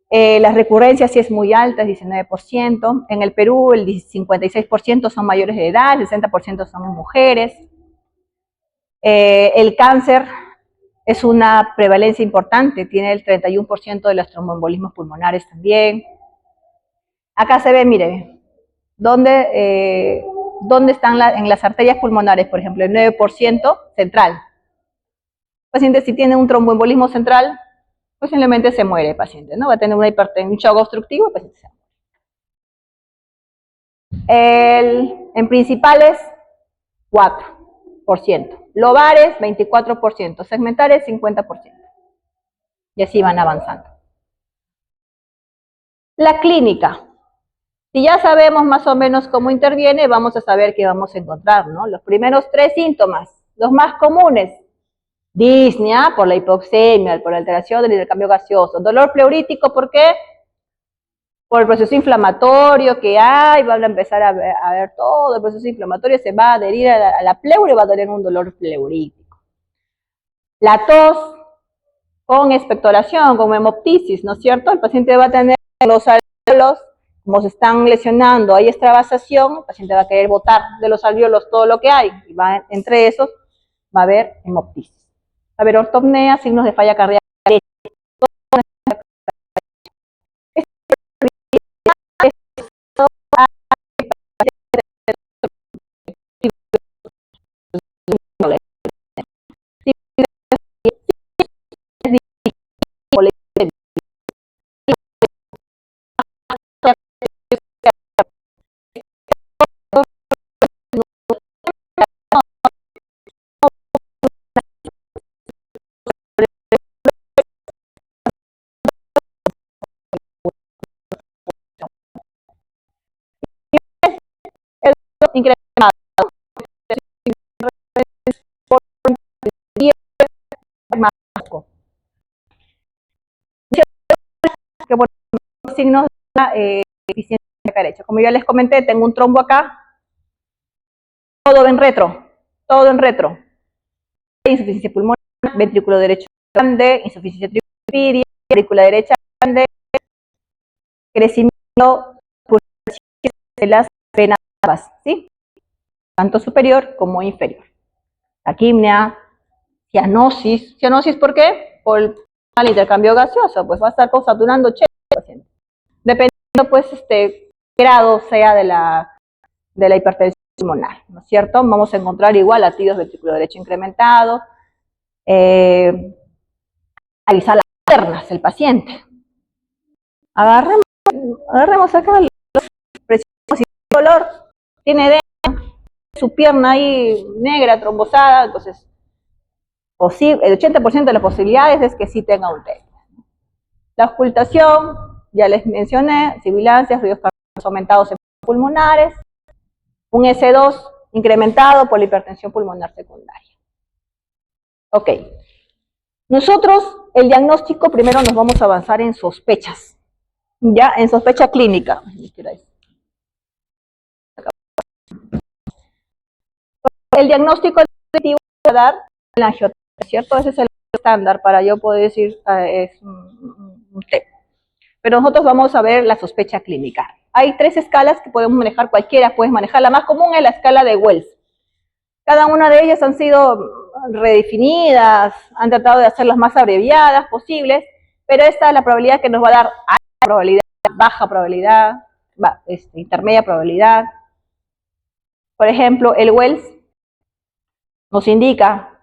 Las recurrencias sí es muy alta, es 19%. En el Perú el 56% son mayores de edad, el 60% son mujeres. El cáncer es una prevalencia importante, tiene el 31% de los tromboembolismos pulmonares también. Acá se ve, mire, dónde están en las arterias pulmonares, por ejemplo, el 9% central. El paciente si tiene un tromboembolismo central, posiblemente se muere el paciente, ¿no? Va a tener una hipertensión, un shock obstructivo, el paciente se muere. En principales, 4%. Lobares, 24%. Segmentares, 50%. Y así van avanzando. La clínica. Si ya sabemos más o menos cómo interviene, vamos a saber qué vamos a encontrar, ¿no? Los primeros 3 síntomas, los más comunes. Disnea, por la hipoxemia, por la alteración del intercambio gaseoso. Dolor pleurítico, ¿por qué? Por el proceso inflamatorio que hay, van a empezar a ver todo el proceso inflamatorio, se va a adherir a la pleura y va a tener un dolor pleurítico. La tos con expectoración, con hemoptisis, ¿no es cierto? El paciente va a tener los alvéolos, como se están lesionando, hay extravasación, el paciente va a querer botar de los alvéolos todo lo que hay, y entre esos va a haber hemoptisis. Va a haber ortopnea, signos de falla cardíaca. eficiencia cardíaca derecha. Como ya les comenté, tengo un trombo acá, todo en retro, todo en retro. Insuficiencia pulmonar, ventrículo derecho grande, insuficiencia tricuspidia, ventrícula derecha grande, crecimiento de las venas, ¿sí? Tanto superior como inferior. Taquimia, cianosis. ¿Cianosis por qué? Por el intercambio gaseoso, pues va a estar saturando 80%. Dependiendo, pues, grado sea de la hipertensión pulmonar, ¿no es cierto? Vamos a encontrar igual latidos ventrículo derecho incrementado. Analizar las piernas del paciente. Agarremos acá los presiones y dolor. Tiene edema, su pierna ahí negra, trombosada, entonces el 80% de las posibilidades es que sí tenga un TEP. La ocultación, ya les mencioné, sibilancias, ruidos cardíacos aumentados en pulmonares, un S2 incrementado por la hipertensión pulmonar secundaria. Ok. Nosotros, el diagnóstico, primero nos vamos a avanzar en sospechas, ya, en sospecha clínica. El diagnóstico definitivo va a dar la angioterapia, ¿cierto? Ese es el estándar para yo poder decir es un TEP. Pero nosotros vamos a ver la sospecha clínica. Hay 3 escalas que podemos manejar, cualquiera puedes manejar. La más común es la escala de Wells. Cada una de ellas han sido redefinidas, han tratado de hacerlas más abreviadas posibles, pero esta es la probabilidad que nos va a dar alta probabilidad, baja probabilidad, intermedia probabilidad. Por ejemplo, el Wells nos indica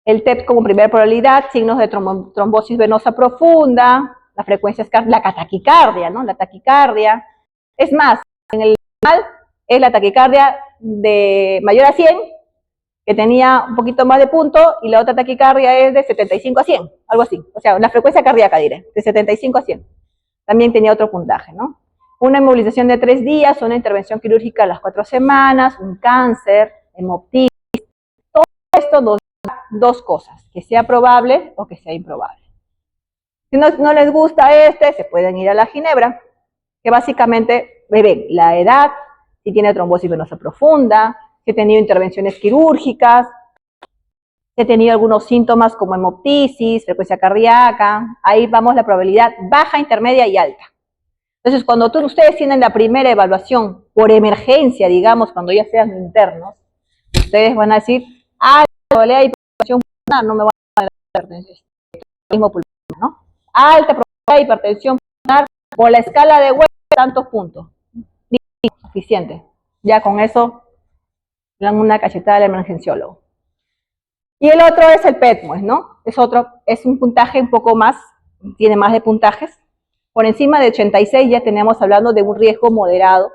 el TEP como primera probabilidad, signos de trombosis venosa profunda, la frecuencia la taquicardia, ¿no? La taquicardia. Es más, en el normal es la taquicardia de mayor a 100, que tenía un poquito más de punto, y la otra taquicardia es de 75 a 100, algo así. O sea, la frecuencia cardíaca, diré, de 75 a 100. También tenía otro puntaje, ¿no? Una inmovilización de 3 días, una intervención quirúrgica a las 4 semanas, un cáncer, hemoptisis. Todo esto nos da 2 cosas, que sea probable o que sea improbable. Si no les gusta se pueden ir a la ginebra, que básicamente ven la edad, si tiene trombosis venosa profunda, si ha tenido intervenciones quirúrgicas, si ha tenido algunos síntomas como hemoptisis, frecuencia cardíaca. Ahí vamos la probabilidad baja, intermedia y alta. Entonces, cuando ustedes tienen la primera evaluación por emergencia, digamos, cuando ya sean internos, ustedes van a decir, la probabilidad de hipertensión pulmonar no me va a dar hipertensión pulmonar, ¿no? Alta probabilidad de hipertensión pulmonar por la escala de Wells, tantos puntos. Suficiente. Ya con eso le dan una cachetada al emergenciólogo. Y el otro es el PETMOS, ¿no? Es un puntaje un poco más, tiene más de puntajes. Por encima de 86 ya tenemos hablando de un riesgo moderado.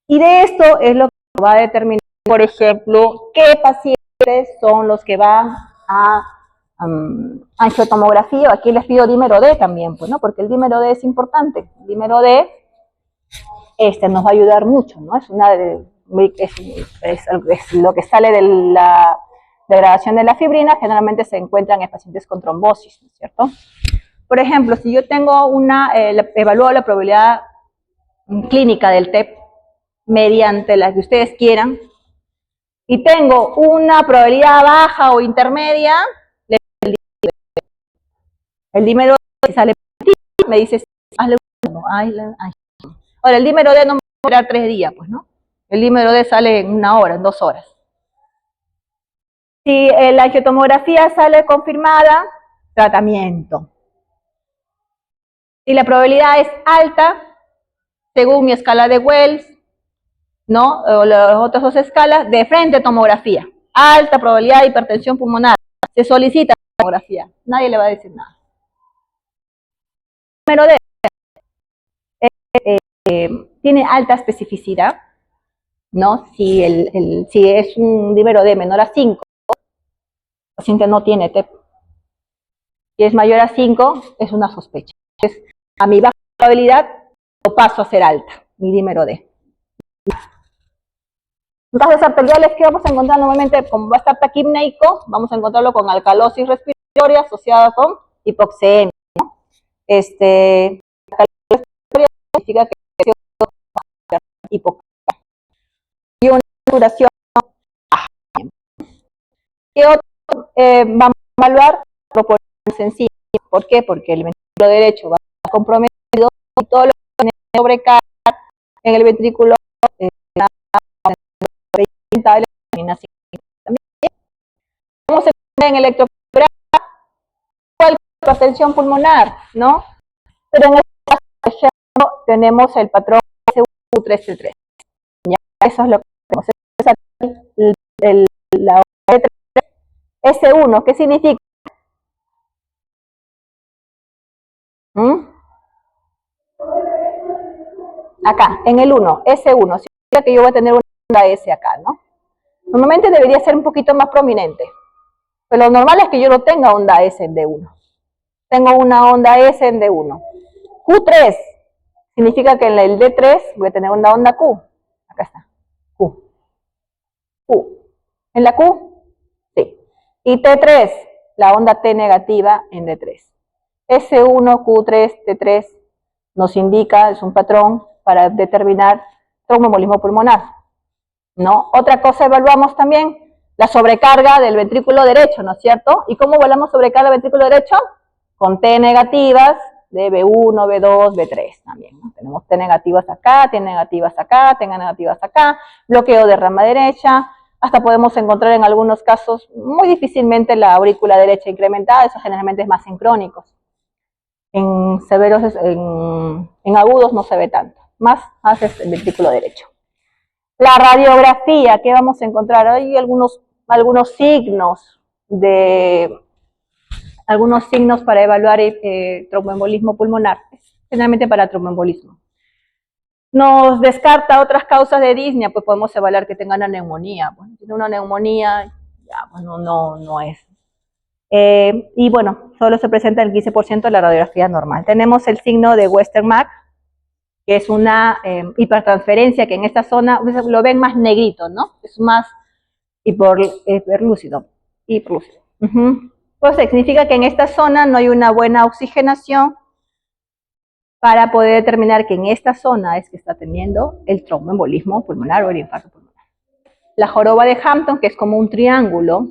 Y de esto es lo que va a determinar, por ejemplo, qué pacientes son los que van a angiotomografía. Aquí les pido dímero D también, pues, ¿no? Porque el dímero D es importante. El dímero D nos va a ayudar mucho, ¿no? Es lo que sale de la degradación de la fibrina, generalmente se encuentran en pacientes con trombosis, ¿no es cierto? Por ejemplo, si yo tengo evalúo la probabilidad clínica del TEP mediante la que ustedes quieran, y tengo una probabilidad baja o intermedia, el dímero D sale positivo, me dice, hazle uno, ahora el dímero D no me va a durar 3 días, pues, ¿no? El dímero D sale en 1 hora, en 2 horas. Si la angiotomografía sale confirmada, tratamiento. Si la probabilidad es alta, según mi escala de Wells, ¿no? O las otras 2 escalas, de frente tomografía. Alta probabilidad de hipertensión pulmonar. Se solicita tomografía. Nadie le va a decir nada. Número D. Tiene alta especificidad, ¿no? Si es un dímero D menor a 5, el paciente no tiene TEP. Si es mayor a 5, es una sospecha. Entonces, a mi baja probabilidad, lo paso a ser alta, mi dímero D. Entonces, arteriales que vamos a encontrar normalmente, como va a estar taquipneico, vamos a encontrarlo con alcalosis respiratoria asociada con hipoxemia, ¿no? significa que es hipocondria. Y una duración baja. ¿Qué otro vamos a evaluar? Proporción sencilla. ¿Por qué? Porque el ventrículo derecho va a estar comprometido y todo lo que tiene sobrecarga en el ventrículo también. Vamos a ver en electrocardiograma cuál es la hipertensión pulmonar, ¿no? Pero en este caso, por ejemplo, tenemos el patrón SU3T3. ¿Ya? Eso es lo que tenemos. La S1, ¿qué significa? Acá, en el 1, S1, significa que yo voy a tener una onda S acá, ¿no? Normalmente debería ser un poquito más prominente, pero lo normal es que yo no tenga onda S en D1. Tengo una onda S en D1. Q3 significa que en el D3 voy a tener una onda Q. Acá está, Q. ¿En la Q? Sí. Y T3, la onda T negativa en D3. S1, Q3, T3 nos indica, es un patrón para determinar tromboembolismo pulmonar, ¿no? Otra cosa evaluamos también, la sobrecarga del ventrículo derecho, ¿no es cierto? ¿Y cómo evaluamos sobrecarga del ventrículo derecho? Con T negativas de B1, B2, B3 también, ¿no? Tenemos T negativas acá, T negativas acá, T negativas acá, bloqueo de rama derecha, hasta podemos encontrar en algunos casos muy difícilmente la aurícula derecha incrementada, eso generalmente es más en crónicos. En severos, en agudos no se ve tanto, más es el ventrículo derecho. La radiografía, ¿qué vamos a encontrar? Hay algunos signos para evaluar tromboembolismo pulmonar, generalmente para tromboembolismo. Nos descarta otras causas de disnea, pues podemos evaluar que tengan una neumonía. Bueno, si tiene una neumonía, ya, bueno, no es. Y bueno, solo se presenta el 15% de la radiografía normal. Tenemos el signo de Westermarck, que es una hipertransferencia, que en esta zona lo ven más negrito, ¿no? Es más hiperlúcido. Entonces, significa que en esta zona no hay una buena oxigenación para poder determinar que en esta zona es que está teniendo el tromboembolismo pulmonar o el infarto pulmonar. La joroba de Hampton, que es como un triángulo,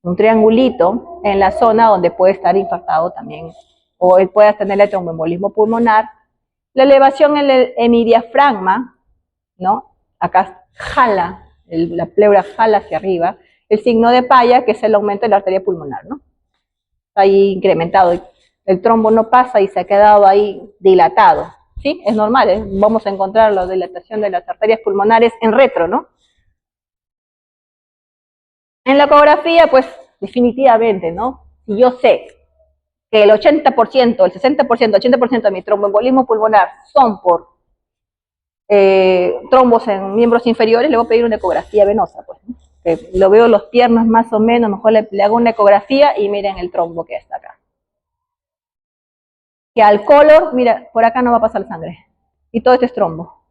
un triangulito en la zona donde puede estar infartado también, o él puede tener el tromboembolismo pulmonar. La elevación en el hemidiafragma, ¿no? Acá jala, la pleura jala hacia arriba. El signo de Paya, que es el aumento de la arteria pulmonar, ¿no? Está ahí incrementado. El trombo no pasa y se ha quedado ahí dilatado. ¿Sí? Es normal, ¿eh? Vamos a encontrar la dilatación de las arterias pulmonares en retro, ¿no? En la ecografía, pues, definitivamente, ¿no? Si yo sé que el 80%, el 60%, 80% de mi tromboembolismo pulmonar son por trombos en miembros inferiores, le voy a pedir una ecografía venosa, pues, ¿no? Que lo veo los piernas más o menos, mejor le hago una ecografía y miren el trombo que está acá. Que al color, mira, por acá no va a pasar sangre. Y todo esto es trombo.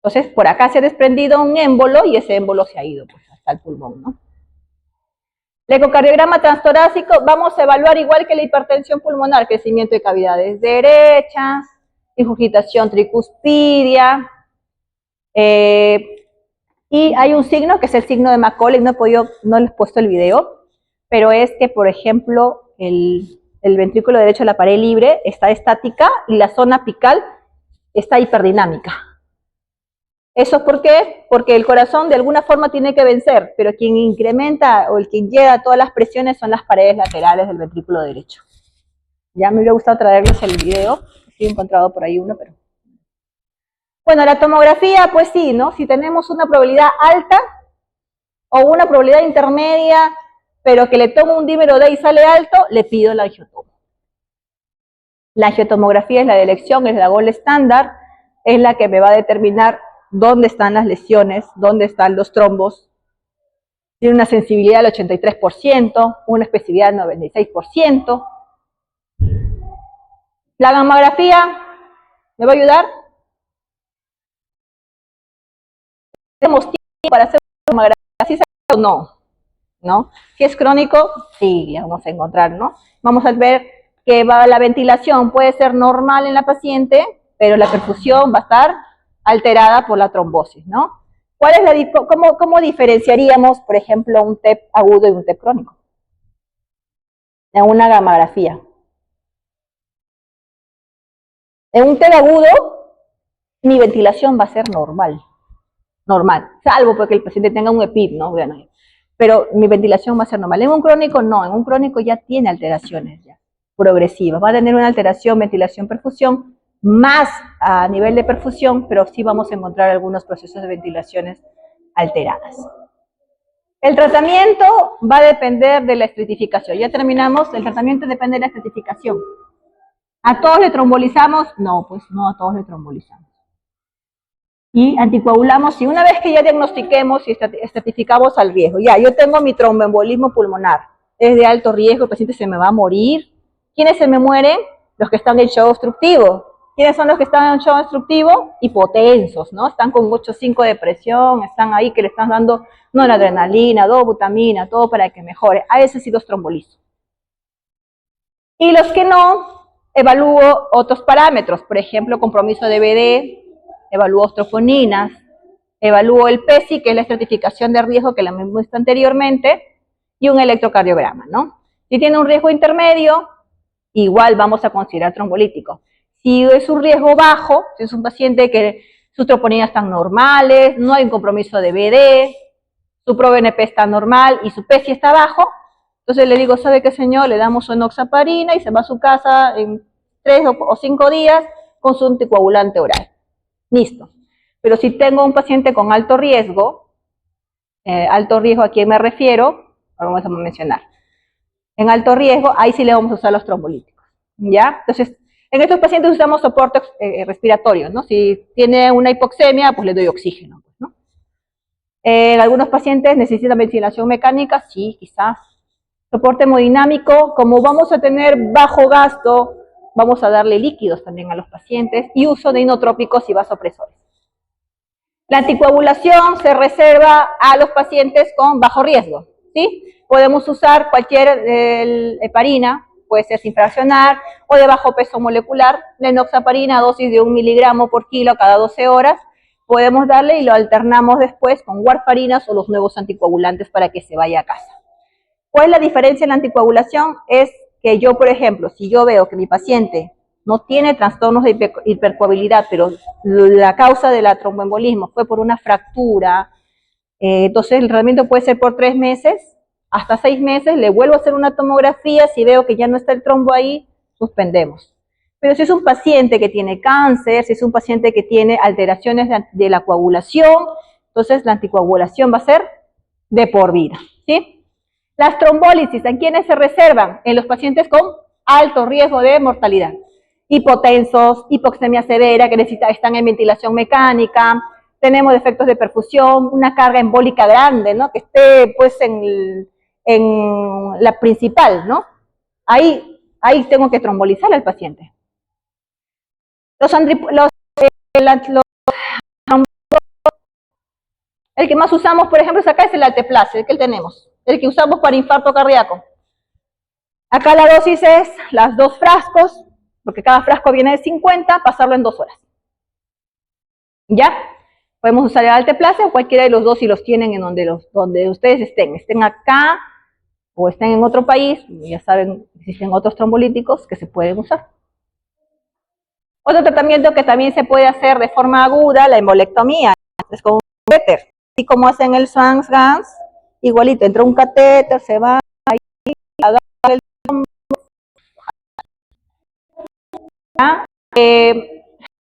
Entonces, por acá se ha desprendido un émbolo y ese émbolo se ha ido, pues, hasta el pulmón, ¿no? El ecocardiograma transtorácico, vamos a evaluar igual que la hipertensión pulmonar, crecimiento de cavidades derechas, ingurgitación tricuspidia, y hay un signo que es el signo de Macaulay, no les he puesto el video, pero es que, por ejemplo, el ventrículo derecho de la pared libre está estática y la zona apical está hiperdinámica. ¿Eso por qué? Porque el corazón de alguna forma tiene que vencer, pero quien incrementa o el que llega todas las presiones son las paredes laterales del ventrículo derecho. Ya me hubiera gustado traerles el video, sí he encontrado por ahí uno, pero... Bueno, la tomografía, pues sí, ¿no? Si tenemos una probabilidad alta o una probabilidad intermedia, pero que le tomo un dímero D y sale alto, le pido la angiotomo. La angiotomografía es la de elección, es la gold estándar, es la que me va a determinar dónde están las lesiones, dónde están los trombos. Tiene una sensibilidad del 83%, una especificidad del 96%. La gammagrafía, ¿me va a ayudar? ¿Tenemos tiempo para hacer una gammagrafía? ¿Sí o no? ¿No? Si es crónico, sí, le vamos a encontrar, ¿no? Vamos a ver que la ventilación puede ser normal en la paciente, pero la perfusión va a estar alterada por la trombosis, ¿no? ¿Cómo diferenciaríamos, por ejemplo, un TEP agudo y un TEP crónico? En una gamografía. En un TEP agudo, mi ventilación va a ser normal, salvo porque el paciente tenga un EPID, ¿no? Bueno, pero mi ventilación va a ser normal. En un crónico no, en un crónico ya tiene alteraciones ya progresivas. Va a tener una alteración, ventilación, perfusión, más a nivel de perfusión, pero sí vamos a encontrar algunos procesos de ventilaciones alteradas. El tratamiento va a depender de la estratificación. Ya terminamos, el tratamiento depende de la estratificación. ¿A todos le trombolizamos? No, pues no a todos le trombolizamos. Y anticoagulamos, y una vez que ya diagnostiquemos y estratificamos al riesgo, ya, yo tengo mi tromboembolismo pulmonar, es de alto riesgo, el paciente se me va a morir. ¿Quiénes se me mueren? Los que están en shock obstructivo. ¿Quiénes son los que están en shock obstructivo? Hipotensos, ¿no? Están con 8,5 de presión, están ahí que le están dando noradrenalina, dobutamina, todo para que mejore. A ese sí los trombolizo. Y los que no, evalúo otros parámetros, por ejemplo, compromiso de BD, evalúo trosponinas, evalúo el PESI, que es la estratificación de riesgo que la hemos visto anteriormente, y un electrocardiograma, ¿no? Si tiene un riesgo intermedio, igual vamos a considerar trombolítico. Si es un riesgo bajo, si es un paciente que sus troponinas están normales, no hay un compromiso de BD, su ProBNP está normal y su PESI está bajo, entonces le digo, ¿sabe qué, señor? Le damos su enoxaparina y se va a su casa en 3 o 5 días con su anticoagulante oral. Listo. Pero si tengo un paciente con alto riesgo ¿a quién me refiero? Ahora vamos a mencionar. En alto riesgo, ahí sí le vamos a usar los trombolíticos, ¿ya? Entonces, en estos pacientes usamos soporte respiratorio, ¿no? Si tiene una hipoxemia, pues le doy oxígeno, ¿no? En algunos pacientes necesitan ventilación mecánica, sí, quizás. Soporte hemodinámico, como vamos a tener bajo gasto, vamos a darle líquidos también a los pacientes y uso de inotrópicos y vasopresores. La anticoagulación se reserva a los pacientes con bajo riesgo, ¿sí? Podemos usar cualquier heparina, puede ser sin fraccionar o de bajo peso molecular, la enoxaparina, dosis de 1 miligramo por kilo cada 12 horas, podemos darle y lo alternamos después con warfarinas o los nuevos anticoagulantes para que se vaya a casa. ¿Cuál es la diferencia en la anticoagulación? Es que yo, por ejemplo, si yo veo que mi paciente no tiene trastornos de hipercoagulabilidad, pero la causa del tromboembolismo fue por una fractura, entonces el tratamiento puede ser por 3 meses, hasta 6 meses, le vuelvo a hacer una tomografía, si veo que ya no está el trombo ahí, suspendemos. Pero si es un paciente que tiene cáncer, si es un paciente que tiene alteraciones de la coagulación, entonces la anticoagulación va a ser de por vida, ¿sí? Las trombólisis, ¿en quiénes se reservan? En los pacientes con alto riesgo de mortalidad. Hipotensos, hipoxemia severa, que están en ventilación mecánica, tenemos defectos de perfusión, una carga embólica grande, ¿no? Que esté, pues, en la principal, ¿no? Ahí tengo que trombolizar al paciente. El que más usamos, por ejemplo, acá es el alteplase, el que tenemos, el que usamos para infarto cardíaco. Acá la dosis es las 2 frascos, porque cada frasco viene de 50, pasarlo en 2 horas. ¿Ya? Podemos usar el alteplase o cualquiera de los dos si los tienen en donde ustedes estén acá o estén en otro país, ya saben, existen otros trombolíticos que se pueden usar. Otro tratamiento que también se puede hacer de forma aguda, la embolectomía, es con un catéter. Así como hacen el Swan's-Ganz, igualito, entra un catéter, se va ahí, agarra el trombo.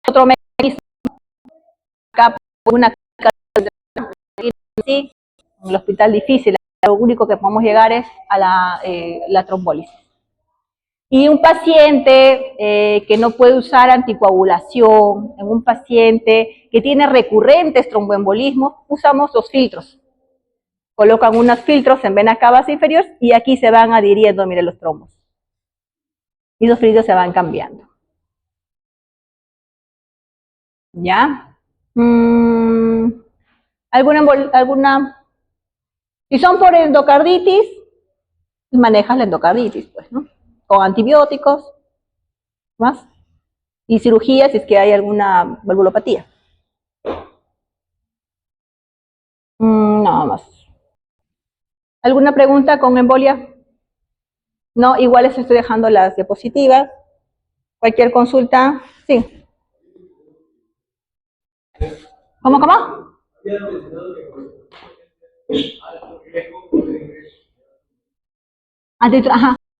Otro mecanismo, acá una en el hospital difícil, lo único que podemos llegar es a la trombólisis. Y un paciente que no puede usar anticoagulación, en un paciente que tiene recurrentes tromboembolismos, usamos los filtros. Colocan unos filtros en venas cavas inferiores y aquí se van adhiriendo, miren, los trombos. Y los filtros se van cambiando. ¿Ya? Si son por endocarditis, manejas la endocarditis, pues, ¿no? con antibióticos, más, y cirugía si es que hay alguna valvulopatía. Nada más. ¿Alguna pregunta con embolia? No, igual les estoy dejando las diapositivas. Cualquier consulta, sí. ¿Cómo? Ajá.